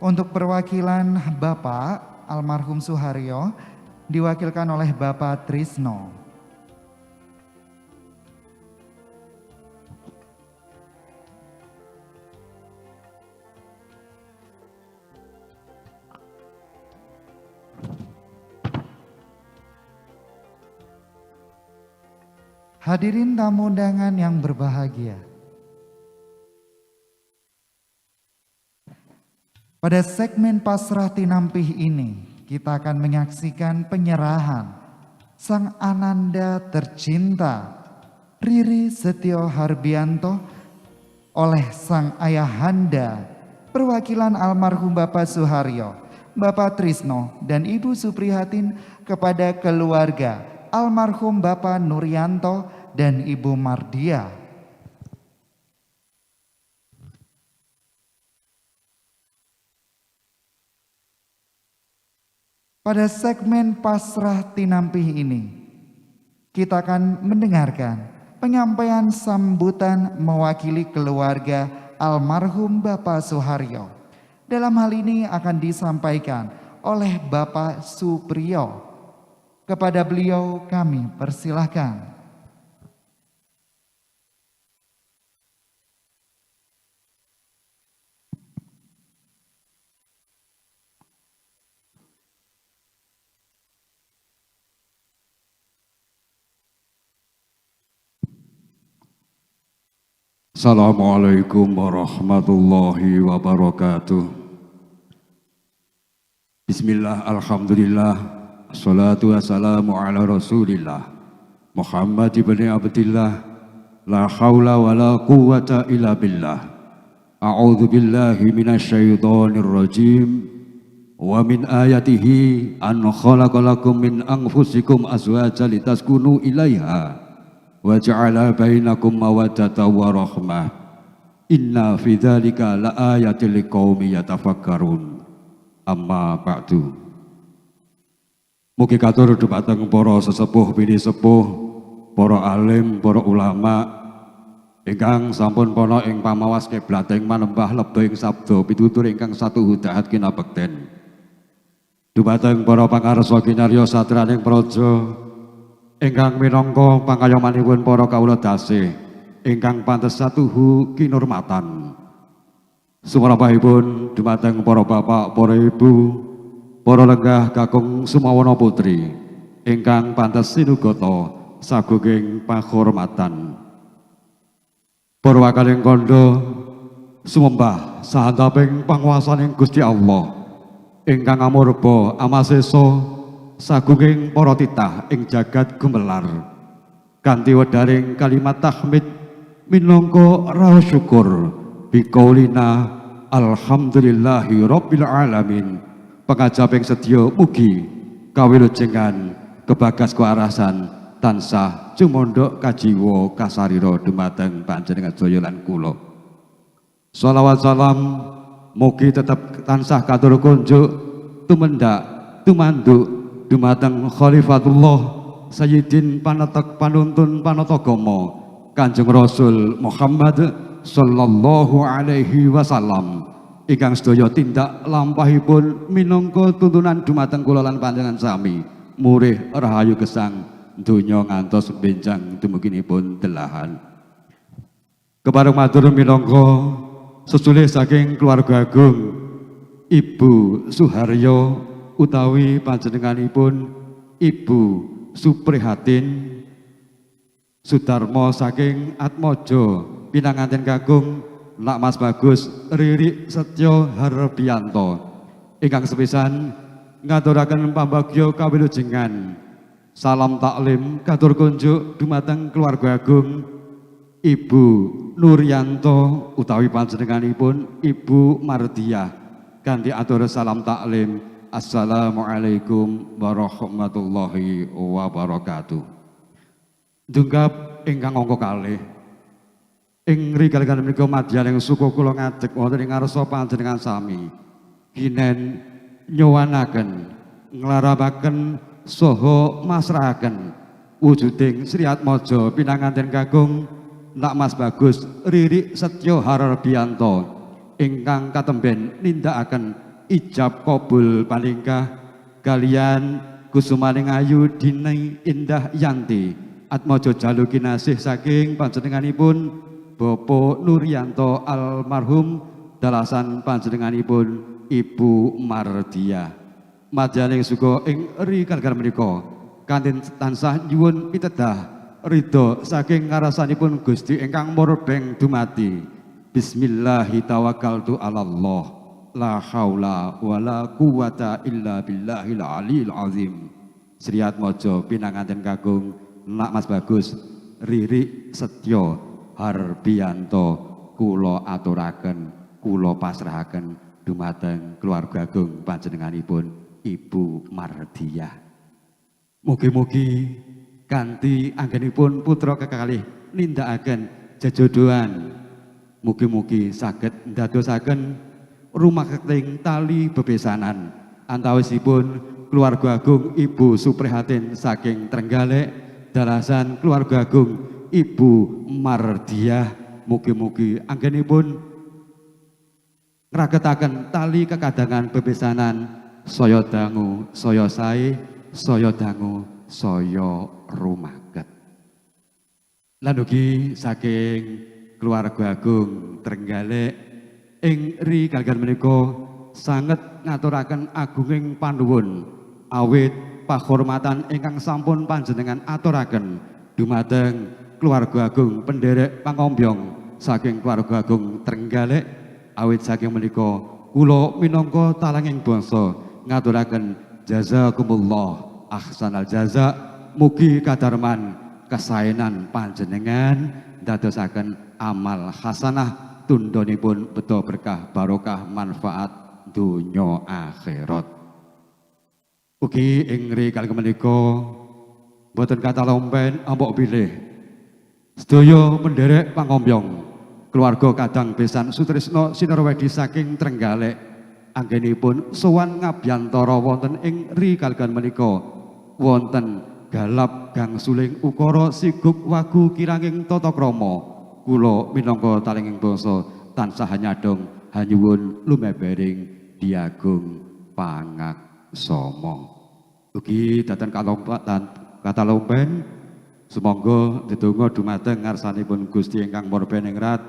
Untuk perwakilan Bapak almarhum Suharyo diwakilkan oleh Bapak Trisno. Hadirin tamu undangan yang berbahagia. Pada segmen Pasrah Tinampih ini, kita akan menyaksikan penyerahan Sang Ananda tercinta Riri Setio Harbianto oleh Sang Ayahanda perwakilan almarhum Bapak Suharyo, Bapak Trisno dan Ibu Suprihatin kepada keluarga almarhum Bapak Nuryanto dan Ibu Mardia. Pada segmen Pasrah Tinampih ini, kita akan mendengarkan penyampaian sambutan mewakili keluarga almarhum Bapak Suharyo. Dalam hal ini akan disampaikan oleh Bapak Supriyo. Kepada beliau kami persilahkan. Assalamualaikum warahmatullahi wabarakatuh. Bismillah, alhamdulillah, assalatu wassalamu ala rasulillah Muhammad ibn Abdillah, la hawla wa la quwwata illa billah. A'udzu billahi minasyaitonir rajim. Wa min ayatihi an khalaqalakum min anfusikum azwajan litaskunu ilaiha wa ja'ala bainakum mawaddatan wa rahmah. Inna fi dzalika laayatil liqaumin yatafakkarun. Amma ba'du. Mugi katur dhumateng para sesepuh bini sepuh, para alim, para ulama ingkang sampun pana ing pamawas kiblating manembah lebet ing sabda pitutur ingkang satu hudahat kinabekten. Dhumateng para pangarsa kinarya satraning praja ingkang minangka pangkayomanipun para kawula dasih ingkang pantes satuhu kinurmatan. Sumrambahipun dhumateng para bapak, para ibu, para lenggah kakung sumawana putri ingkang pantes sinugata sagunging panghormatan. Para wakaling kandha sumembah sahantaping panguwasaning Gusti Allah ingkang amurba amasesa sagunging para titah ing jagat gumelar kanthi wedaring kalimat tahmid minangka raos syukur biqaulina alhamdulillahi rabbil alamin. Pangajaping sedya mugi kawilujengan kebagas kewarasan tansah cumondhok kajiwa kasarira dumateng panjenengan sedaya lan kula. Shalawat salam mugi tetep tansah katur kunjuk tumendak tumanduk dumateng Khalifatullah Sayyidin panetek panuntun panatagama Kanjeng Rasul Muhammad sallallahu alaihi wasallam ingkang sedaya tindak lampahipun minangka tuntunan dumateng kula lan panjenengan sami murih rahayu gesang donya ngantos benjang dumuginipun delahan. Kepareng matur minangka sesulih saking keluarga agung Ibu Suharyo utawi panjenenganipun Ibu Suprihatin Sudarmo saking Atmojo pinanganten kakung Nak Mas Bagus Riri Setio Harbianto ingkang sepisan ngaturaken pambagya kawilujengan salam taklim katur kunjuk dumateng keluarga agung Ibu Nuryanto utawi panjenenganipun Ibu Mardiah kanthi atur salam taklim assalamualaikum warahmatullahi wabarakatuh. Dunggap ingkang angka kalih ing rigal-rigal menika madyaning suku kula ngadeg wonten ing ngarsa panjenengan sami kinen nyowanaken nglarabaken saha masrahaken wujuding Sri Atmaja pinanganten kakung Nak Mas Bagus Riri Setio Harbianto ingkang katemben nindakaken ijab kabul paningkah kalian kusumaning ayu dini indah yanti atmaja jaluki nasih saking panjenenganipun Bapak Nuryanto almarhum dalasan panjenenganipun Ibu Mardiah. Madyaning suga ing rikala menika kanthi tansah nyuwun pitedah ridho saking ngarasanipun Gusti ingkang murbeng dumati. Bismillahi tawakkaltu 'alallah la haula wala quwata illa billahil aliyil azim. Sri Atmaja pinanganten kakung Nak Mas Bagus Riri Setyo Harbianto kula aturaken kula pasrahaken dumateng keluarga agung panjenenganipun Ibu Mardiah. Mugi-mugi kanthi anggenipun putra kekalih nindakaken jejodohan, mugi-mugi saged ndadosaken rumaketing tali bebesanan antawisipun keluarga agung Ibu Suprihatin saking Trenggalek dalasan keluarga agung Ibu Mardiah. Mugi-mugi anggenipun ngragetaken tali kekadangan bebesanan saya dangu saya sae saya dangu saya rumaket. Lan ugi saking keluarga agung Trenggalek ing rikala menika sanget ngaturaken agunging panuwun awit pahormatan ingkang sampun panjenengan aturaken dumateng keluarga agung penderek pangombyong saking keluarga agung Trenggalek. Awit saking menika kula minangka talanging bangsa ngaturaken jazakumullah ahsanal jaza. Mugi kadarman kesaenan panjenengan dadosaken amal hasanah tundhonipun beto berkah barokah manfaat donya akhirat. Ugi ing rikala menika boten kata lompen ampok bilih sedaya penderek pangombyong keluarga kadang besan Sutrisno Sinarwedi saking Trenggalek anggenipun sowan ngabyantara wonten ing rikala menika wonten galap gang suling ukara siguk wagu kiranging tata krama. Kula minangka talenging bangsa tansah nyadong hanyuwun lumebering diagung pangaksama. Ugi dhateng kata lompen sumangga ndedonga dumateng ngarsanipun Gusti ingkang Murben Ningrat.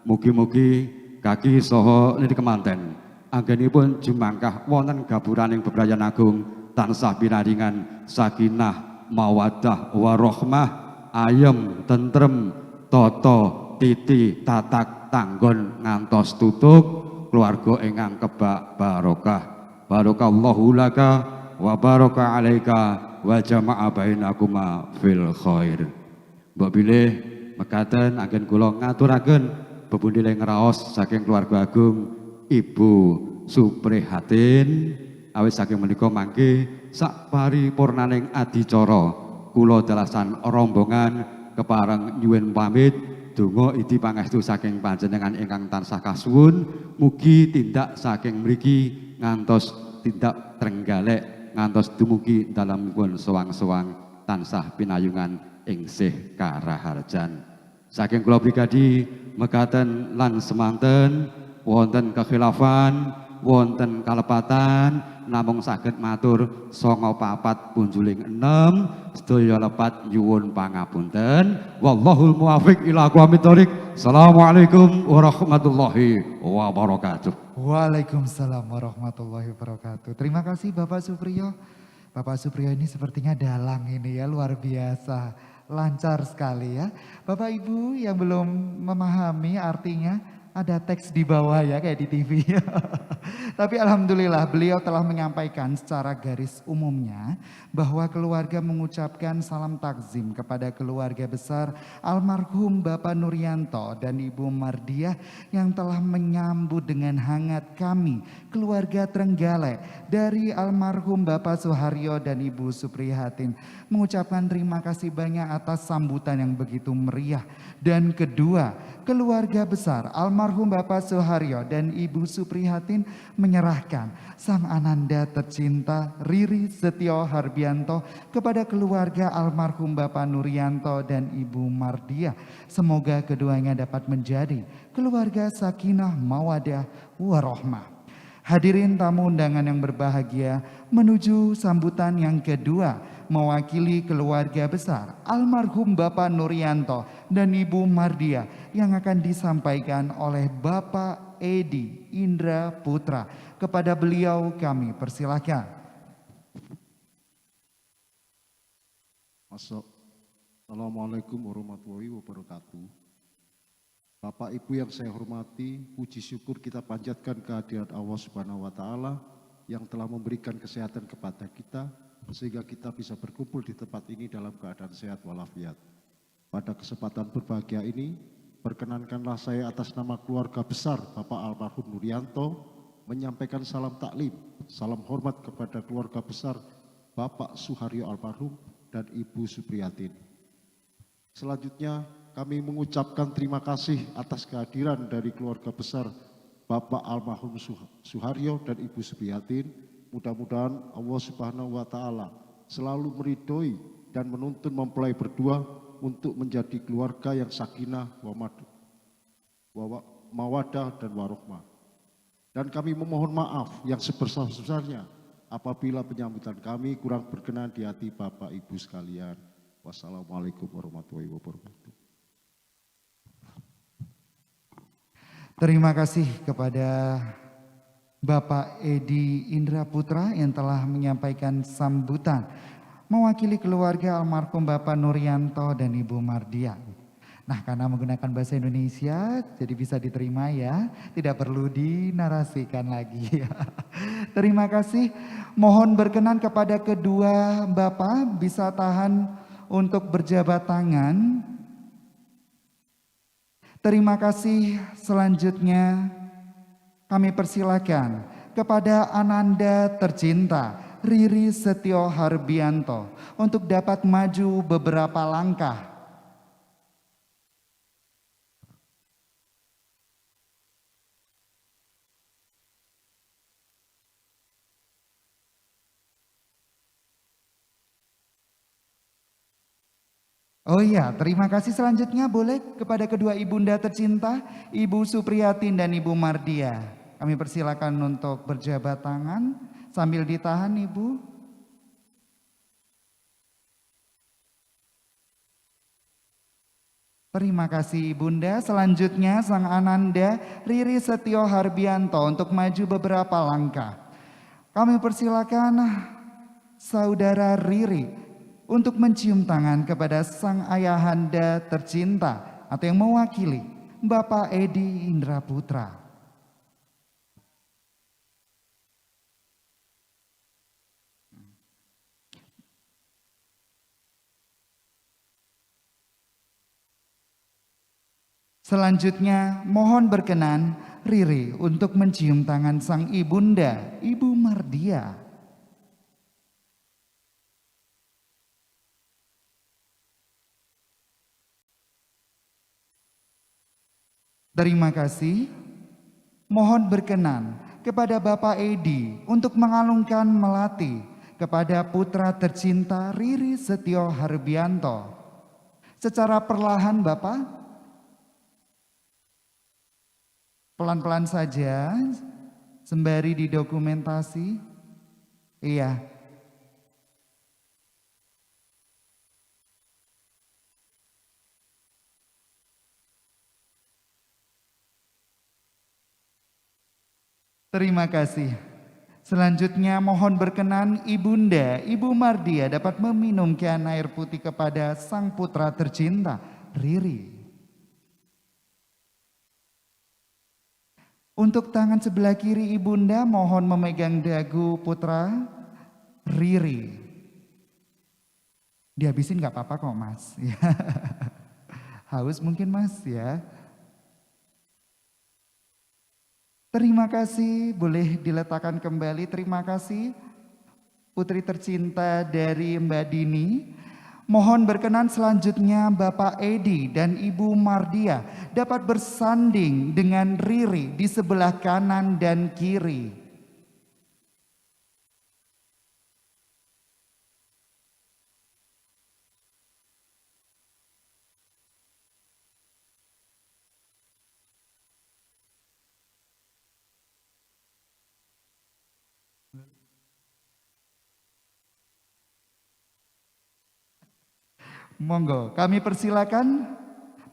Mugi-mugi kaki saha niki kemanten anggenipun jumangkah wonten gaburaning bebrayan agung tansah pinaringan sakinah mawaddah warahmah ayem tentrem tata titi tatak tanggon ngantos tutuk keluarga ingkang kebak barokah. Barakallahu laka wa baraka alaika wa jama'a bainakuma fil khair. Mbok bilih mekaten anggen kula ngaturaken bebundile ngraos saking keluarga agung Ibu Suprihatin. Awit saking menika mangke sak paripurnaning adicara kula dalasan rombongan kepareng nyuwun pamit donga idi pangestu saking panjenengan ingkang tansah kasuwun mugi tindak saking mriki ngantos tindak Trenggalek ngantos dumugi dalamipun sewang-sewang tansah pinayungan ing sih karaharjan. Saking kula pribadi mekaten lan semanten wonten kekhilafan wonten kalepatan namung saged matur 94 punjuling 6 sedaya lepat nyuwun pangapunten. Wallahul muwaffiq ila aqwamit thoriq. Assalamualaikum warahmatullahi wabarakatuh. Waalaikumsalam warahmatullahi wabarakatuh. Terima kasih Bapak Supriyo. Bapak Supriyo ini sepertinya dalang ini ya, luar biasa. Lancar sekali ya. Bapak Ibu yang belum memahami artinya, ada teks di bawah ya kayak di TV. Tapi alhamdulillah beliau telah menyampaikan secara garis umumnya bahwa keluarga mengucapkan salam takzim kepada keluarga besar almarhum Bapak Nuryanto dan Ibu Mardiah yang telah menyambut dengan hangat kami keluarga Trenggalek dari almarhum Bapak Suharyo dan Ibu Suprihatin. Mengucapkan terima kasih banyak atas sambutan yang begitu meriah. Dan kedua, keluarga besar almarhum Bapak Suharyo dan Ibu Suprihatin menyerahkan sang ananda tercinta Riri Setyo Harbianto kepada keluarga almarhum Bapak Nuryanto dan Ibu Mardiah. Semoga keduanya dapat menjadi keluarga sakinah mawadah warahmah. Hadirin tamu undangan yang berbahagia, menuju sambutan yang kedua, mewakili keluarga besar almarhum Bapak Nurianto dan Ibu Mardia yang akan disampaikan oleh Bapak Edi Indra Putra. Kepada beliau kami persilakan. Assalamualaikum warahmatullahi wabarakatuh. Bapak Ibu yang saya hormati, puji syukur kita panjatkan kehadirat Allah Subhanahu wa taala yang telah memberikan kesehatan kepada kita sehingga kita bisa berkumpul di tempat ini dalam keadaan sehat walafiat. Pada kesempatan berbahagia ini, perkenankanlah saya atas nama keluarga besar Bapak almarhum Nurianto menyampaikan salam taklim, salam hormat kepada keluarga besar Bapak Suharyo almarhum dan Ibu Supriyatin. Selanjutnya kami mengucapkan terima kasih atas kehadiran dari keluarga besar Bapak almarhum Suharyo dan Ibu Supriyatin. Mudah-mudahan Allah Subhanahu wa taala selalu meridhoi dan menuntun mempelai berdua untuk menjadi keluarga yang sakinah mawadah dan warohmah. Dan kami memohon maaf yang sebesar-besarnya apabila penyambutan kami kurang berkenan di hati Bapak Ibu sekalian. Wassalamualaikum warahmatullahi wabarakatuh. Terima kasih kepada Bapak Edi Indra Putra yang telah menyampaikan sambutan mewakili keluarga almarhum Bapak Nurianto dan Ibu Mardia. Nah, karena menggunakan bahasa Indonesia jadi bisa diterima ya, tidak perlu dinarasikan lagi. Terima kasih. Mohon berkenan kepada kedua Bapak bisa tahan untuk berjabat tangan. Terima kasih. Selanjutnya kami persilakan kepada Ananda tercinta Riri Setio Harbianto untuk dapat maju beberapa langkah. Oh iya, terima kasih. Selanjutnya boleh kepada kedua ibunda tercinta, Ibu Supriyatin dan Ibu Mardia. Kami persilakan untuk berjabat tangan sambil ditahan Ibu. Terima kasih Ibunda. Selanjutnya Sang Ananda Riri Setio Harbianto untuk maju beberapa langkah. Kami persilakan Saudara Riri untuk mencium tangan kepada sang ayahanda tercinta atau yang mewakili Bapak Edi Indra Putra. Selanjutnya mohon berkenan Riri untuk mencium tangan sang ibunda, Ibu Mardia. Terima kasih. Mohon berkenan kepada Bapak Edi untuk mengalungkan melati kepada putra tercinta Riri Setio Harbianto. Secara perlahan Bapak, pelan-pelan saja sembari didokumentasi. Iya. Terima kasih. Selanjutnya mohon berkenan Ibunda, Ibu Mardia dapat meminumkan air putih kepada sang putra tercinta, Riri. Untuk tangan sebelah kiri Ibunda mohon memegang dagu putra, Riri. Dihabisin gak apa-apa kok Mas. Haus mungkin Mas ya. Terima kasih, boleh diletakkan kembali. Terima kasih putri tercinta dari Mbak Dini. Mohon berkenan selanjutnya Bapak Edi dan Ibu Mardia dapat bersanding dengan Riri di sebelah kanan dan kiri. Monggo, kami persilakan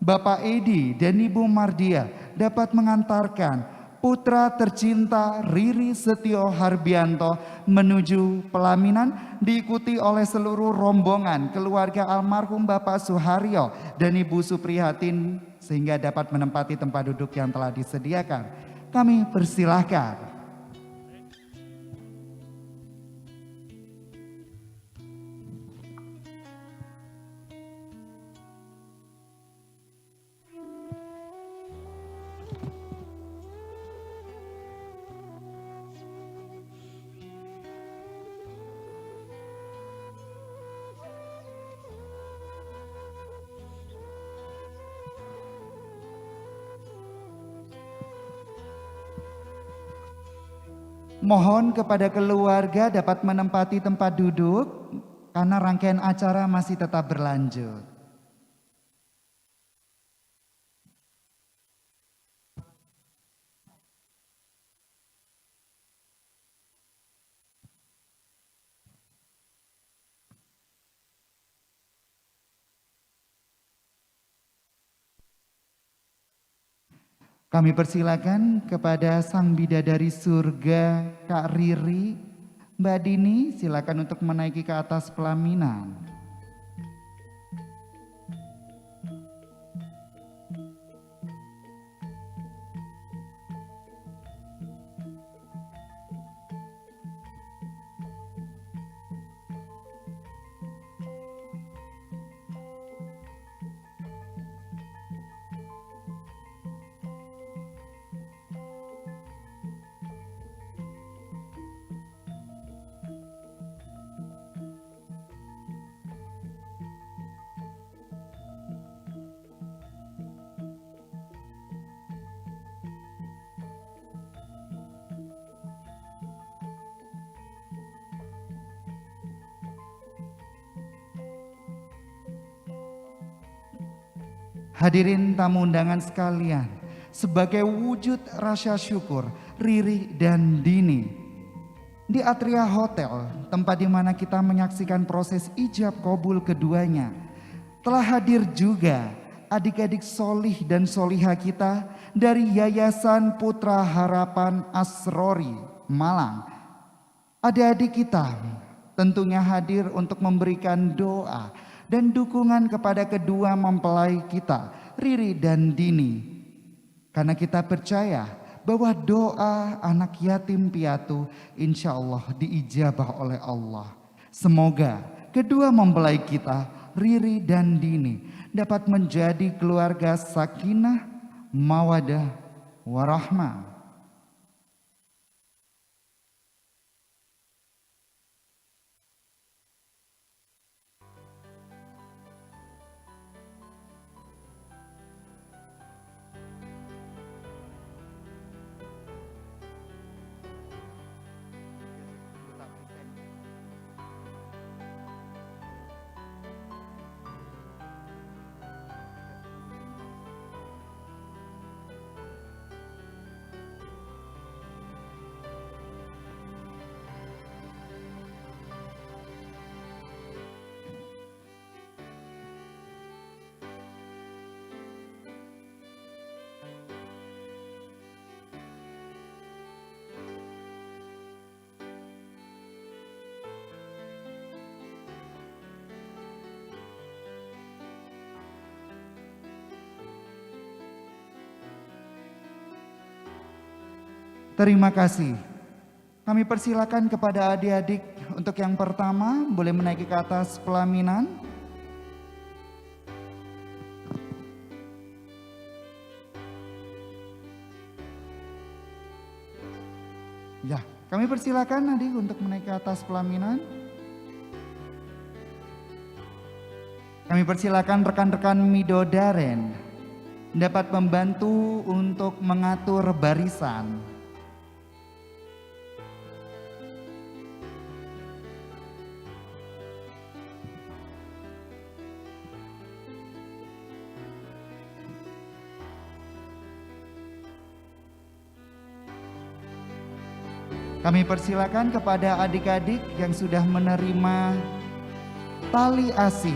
Bapak Edi dan Ibu Mardia dapat mengantarkan putra tercinta Riri Setio Harbianto menuju pelaminan, diikuti oleh seluruh rombongan keluarga almarhum Bapak Suharyo dan Ibu Suprihatin sehingga dapat menempati tempat duduk yang telah disediakan. Kami persilahkan. Mohon kepada keluarga dapat menempati tempat duduk karena rangkaian acara masih tetap berlanjut. Kami persilakan kepada Sang Bidadari Surga Kak Riri, Mbak Dini, silakan untuk menaiki ke atas pelaminan. Hadirin tamu undangan sekalian, sebagai wujud rasa syukur Riri dan Dini di Atria Hotel, tempat di mana kita menyaksikan proses ijab kabul keduanya, telah hadir juga adik-adik solih dan soliha kita dari Yayasan Putra Harapan Asrori Malang. Adik-adik kita tentunya hadir untuk memberikan doa dan dukungan kepada kedua mempelai kita, Riri dan Dini. Karena kita percaya bahwa doa anak yatim piatu insya Allah diijabah oleh Allah. Semoga kedua mempelai kita, Riri dan Dini, dapat menjadi keluarga sakinah, mawadah, warahmah. Terima kasih. Kami persilakan kepada adik-adik untuk yang pertama boleh menaiki ke atas pelaminan. Ya, kami persilakan adik untuk menaiki ke atas pelaminan. Kami persilakan rekan-rekan midodaren dapat membantu untuk mengatur barisan. Kami persilakan kepada adik-adik yang sudah menerima tali asih.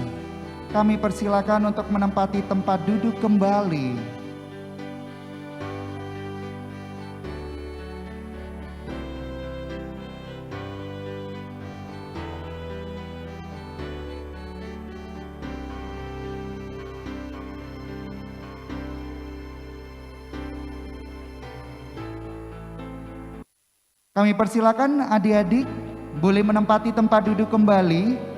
Kami persilakan untuk menempati tempat duduk kembali. Kami persilakan adik-adik boleh menempati tempat duduk kembali.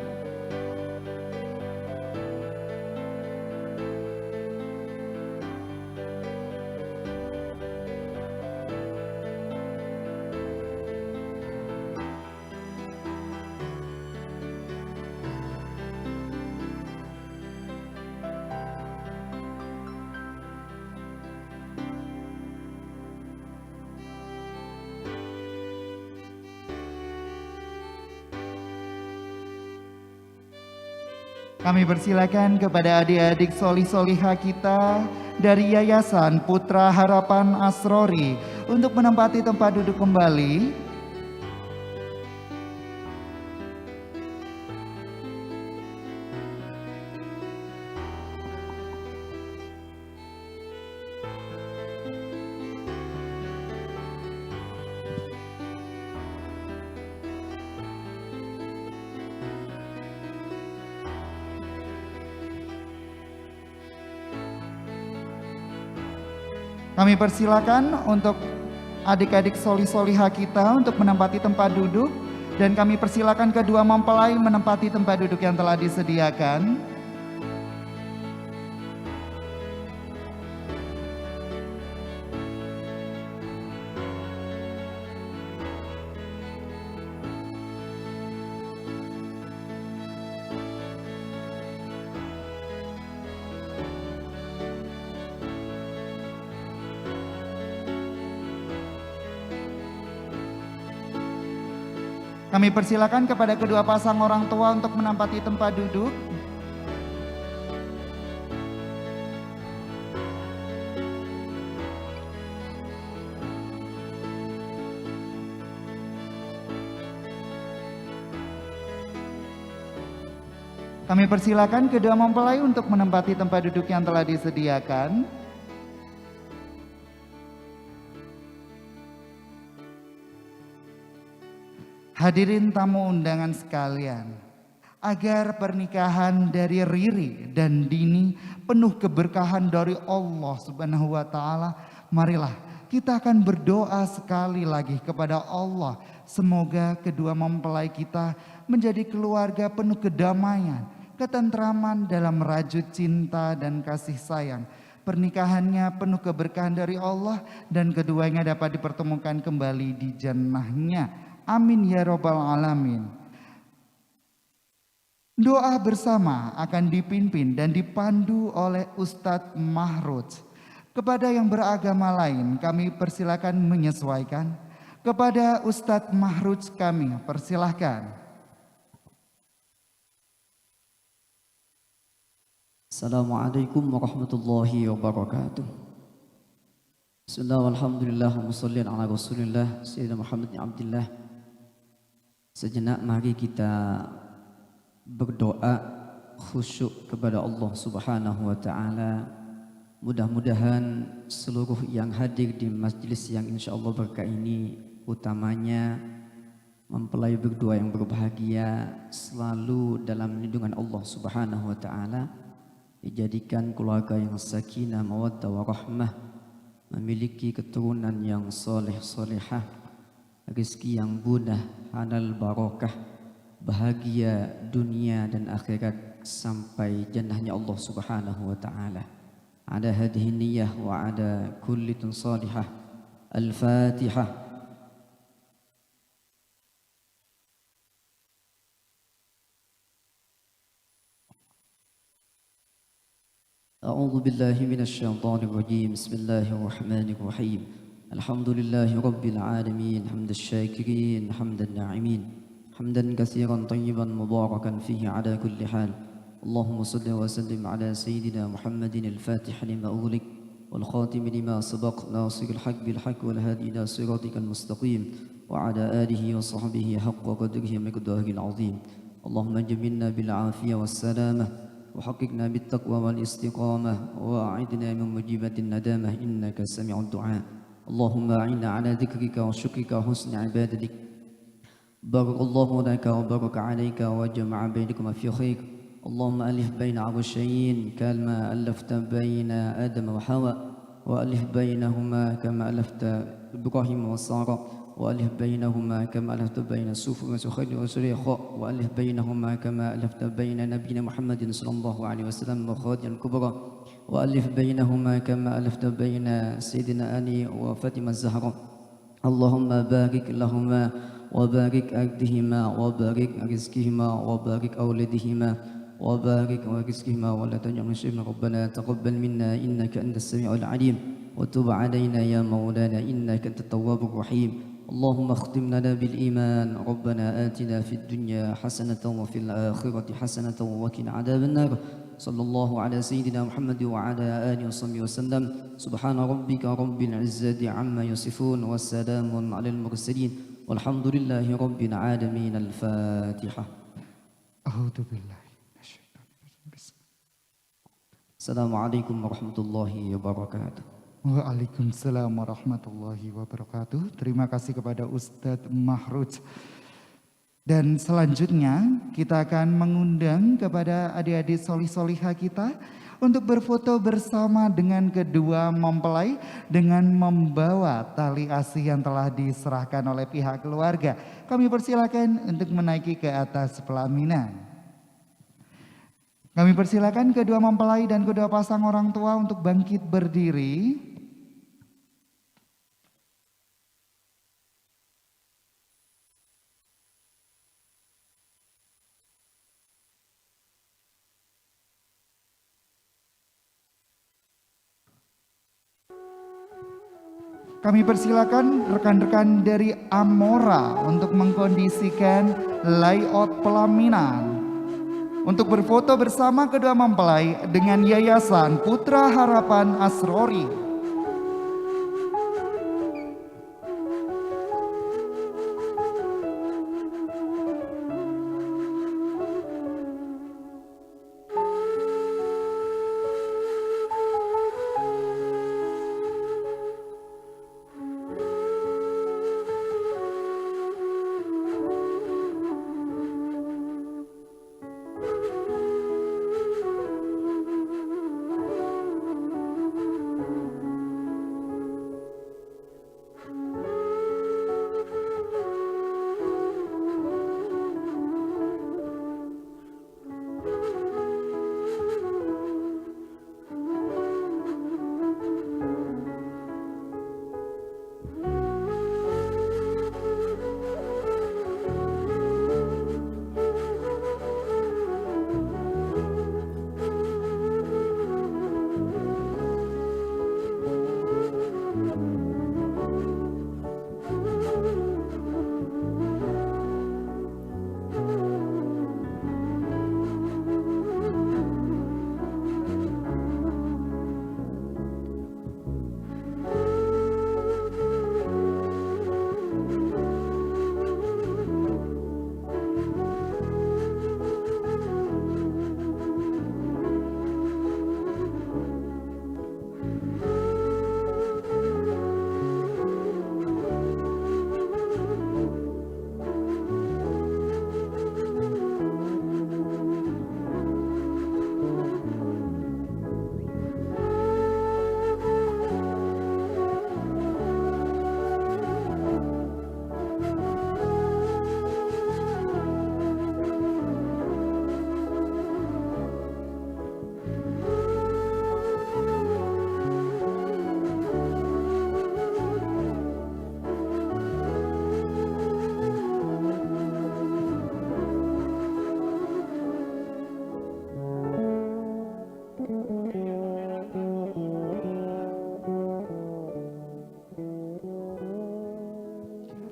Kami persilakan kepada adik-adik solih-solihah kita dari Yayasan Putra Harapan Asrori untuk menempati tempat duduk kembali. Kami persilakan untuk adik-adik solih-solihah kita untuk menempati tempat duduk, dan kami persilakan kedua mempelai menempati tempat duduk yang telah disediakan. Kami persilakan kepada kedua pasang orang tua untuk menempati tempat duduk. Kami persilakan kedua mempelai untuk menempati tempat duduk yang telah disediakan. Hadirin tamu undangan sekalian, agar pernikahan dari Riri dan Dini penuh keberkahan dari Allah Subhanahu wa taala, marilah kita akan berdoa sekali lagi kepada Allah. Semoga kedua mempelai kita menjadi keluarga penuh kedamaian, ketentraman dalam merajut cinta dan kasih sayang. Pernikahannya penuh keberkahan dari Allah dan keduanya dapat dipertemukan kembali di jannahnya. Amin ya robbal alamin. Doa bersama akan dipimpin dan dipandu oleh Ustadz Mahruj. Kepada yang beragama lain kami persilakan menyesuaikan. Kepada Ustadz Mahruj kami persilahkan. Assalamualaikum warahmatullahi wabarakatuh. Bismillah walhamdulillah wa salli ala rasulillah Sayyidina Muhammad bin Abdillah. Sejenak mari kita berdoa khusyuk kepada Allah Subhanahu wa taala. Mudah-mudahan seluruh yang hadir di majlis yang insyaallah berkah ini, utamanya mempelai berdua yang berbahagia, selalu dalam lindungan Allah Subhanahu wa taala, dijadikan keluarga yang sakinah, mawaddah warahmah, memiliki keturunan yang soleh solehah, rezeki yang mudah, halal barakah, bahagia dunia dan akhirat sampai jannahnya Allah Subhanahu wa taala. Ada hadhihi niyyah wa ada kulli salihah. Al-Fatihah. A'udzu billahi minasy syaithanir rajim. Bismillahirrahmanirrahim. Alhamdulillahi rabbil alamin, hamdasy syakirin, hamdan na'imin, hamdan katsiran tayyiban mubarakan fihi ala kulli hal. Allahumma salli wa sallim ala sayyidina Muhammadin al-Fatih lima ughliq والخاتم لما سبق ناصر الحق بالحق والهادي إلى صراطك المستقيم وعلى آله وصحبه حق قدره ومقداره العظيم. اللهم جملنا بالعافية والسلامة وحققنا بالتقوى والاستقامة وأعدنا من مجيبة الندامة إنك سميع الدعاء. اللهم أعنا على ذكرك وشكرك وحسن عبادتك. بارك الله لك وبارك عليك وجمع بينكما في خير. اللهم ألف بين عرشين كما ألفت بين آدم وحواء وألف بينهما كما ألفت إبراهيم وسارة وألف بينهما كما ألفت بين سوف وسخير وسليخاء وألف بينهما كما ألفت بين نبينا محمد صلى الله عليه وسلم وخادم الكبرى وألف بينهما كما ألفت بين سيدنا علي وفاطمة الزهراء. اللهم بارك لهما وبارك أرضهما وبارك رزقهما وبارك أولادهما وبارك ورزقهما ولا تجعل شيئا. ربنا تقبل منا إنك أنت السميع العليم وتب علينا يا مولانا إنك أنت التواب الرحيم. اللهم اختم لنا بالإيمان. ربنا آتنا في الدنيا حسنة وفي الآخرة حسنة وقنا عذاب النار. صلى الله على سيدنا محمد وعلى آله وصحبه وسلم. سبحان ربك رب العزة عما يصفون والسلام على المرسلين والحمد لله رب العالمين. الفاتحة. Assalamualaikum warahmatullahi wabarakatuh. Waalaikumsalam warahmatullahi wabarakatuh. Terima kasih kepada Ustadz Mahruj. Dan selanjutnya kita akan mengundang kepada adik-adik solih-solihah kita untuk berfoto bersama dengan kedua mempelai dengan membawa tali asih yang telah diserahkan oleh pihak keluarga. Kami persilakan untuk menaiki ke atas pelaminan. Kami persilakan kedua mempelai dan kedua pasang orang tua untuk bangkit berdiri. Kami persilakan rekan-rekan dari Amora untuk mengkondisikan layout pelaminan. Untuk berfoto bersama kedua mempelai dengan Yayasan Putra Harapan Asrori.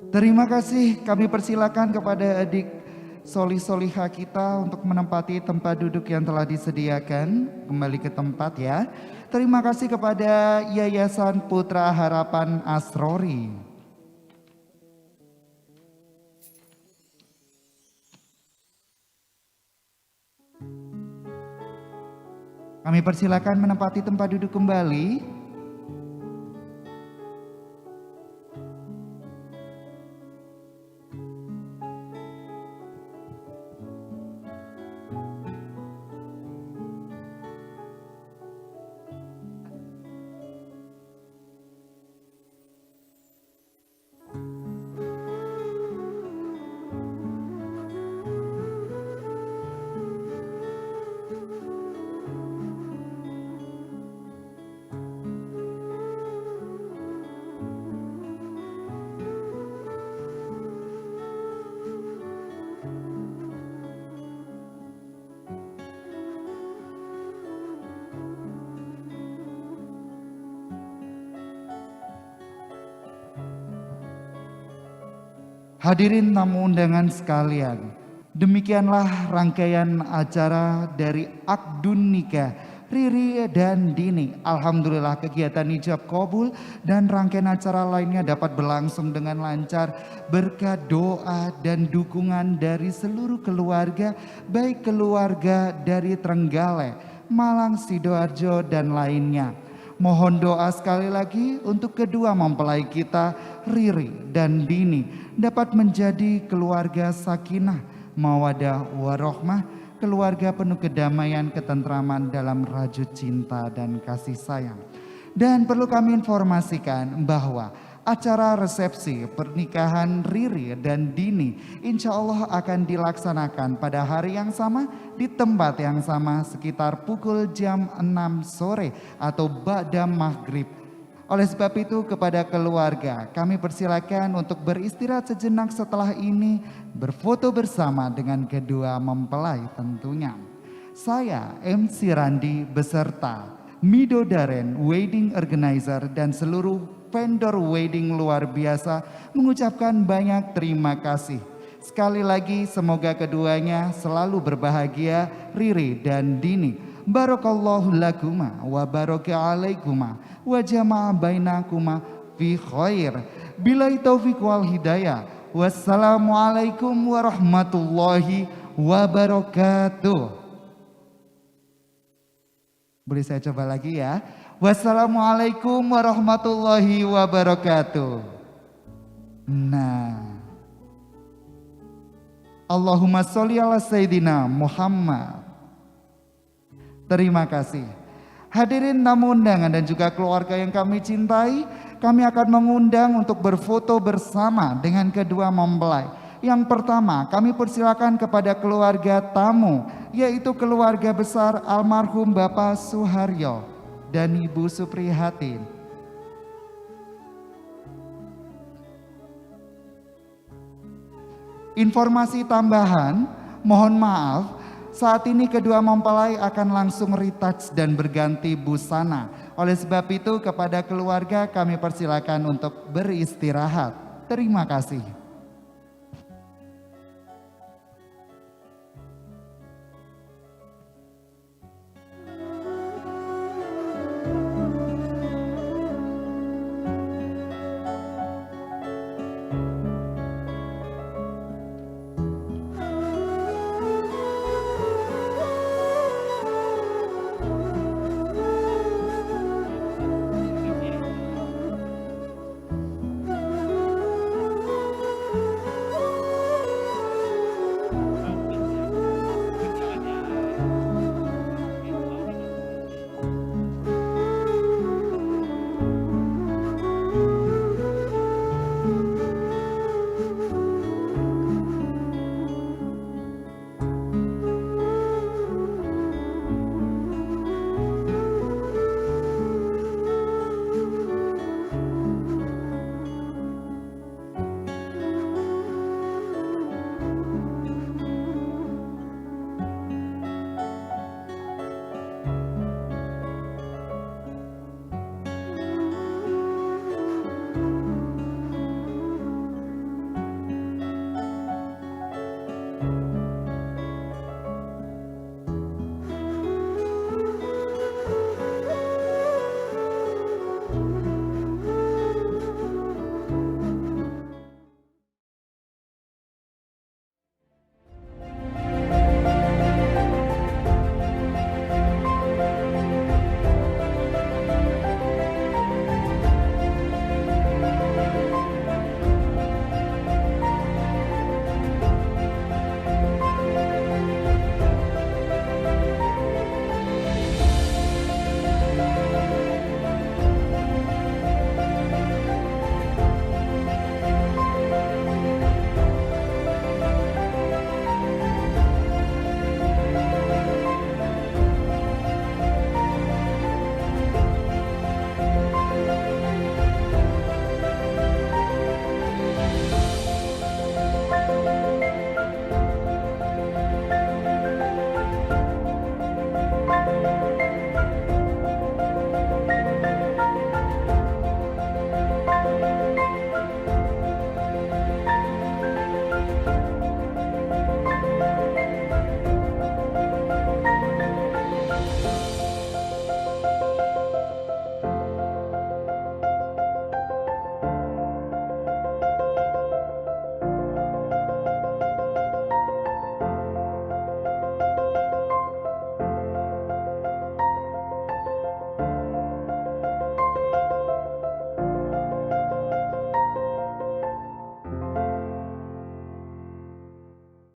Terima kasih, kami persilakan kepada adik solih-solihah kita untuk menempati tempat duduk yang telah disediakan. Kembali ke tempat ya. Terima kasih kepada Yayasan Putra Harapan Asrori. Kami persilakan menempati tempat duduk kembali. Hadirin tamu undangan sekalian, demikianlah rangkaian acara dari Akdun Nikah Riri dan Dini. Alhamdulillah kegiatan ijab kabul dan rangkaian acara lainnya dapat berlangsung dengan lancar berkat doa dan dukungan dari seluruh keluarga, baik keluarga dari Trenggalek, Malang, Sidoarjo dan lainnya. Mohon doa sekali lagi untuk kedua mempelai kita, Riri dan Dini, dapat menjadi keluarga sakinah, mawadah warohmah, keluarga penuh kedamaian, ketentraman dalam rajut cinta dan kasih sayang. Dan perlu kami informasikan bahwa acara resepsi pernikahan Riri dan Dini insya Allah akan dilaksanakan pada hari yang sama di tempat yang sama sekitar pukul jam 6 sore atau ba'da maghrib. Oleh sebab itu kepada keluarga kami persilakan untuk beristirahat sejenak, setelah ini berfoto bersama dengan kedua mempelai tentunya. Saya MC Randi beserta Mido Daren, wedding organizer dan seluruh vendor wedding luar biasa mengucapkan banyak terima kasih. Sekali lagi semoga keduanya selalu berbahagia, Riri dan Dini. Barakallahu lakuma wa baraka alaikuma wa jama'a bainakuma fi khair. Billahi taufiq wal hidayah. Wassalamualaikum warahmatullahi wabarakatuh. Boleh saya coba lagi ya. Wassalamualaikum warahmatullahi wabarakatuh. Nah, Allahumma sholli ala Sayyidina Muhammad. Terima kasih. Hadirin tamu undangan dan juga keluarga yang kami cintai, kami akan mengundang untuk berfoto bersama dengan kedua mempelai. Yang pertama, kami persilakan kepada keluarga tamu, yaitu keluarga besar almarhum Bapak Suharyo dan Ibu Suprihatin. Informasi tambahan, mohon maaf, saat ini kedua mempelai akan langsung retouch dan berganti busana. Oleh sebab itu kepada keluarga kami persilakan untuk beristirahat. Terima kasih.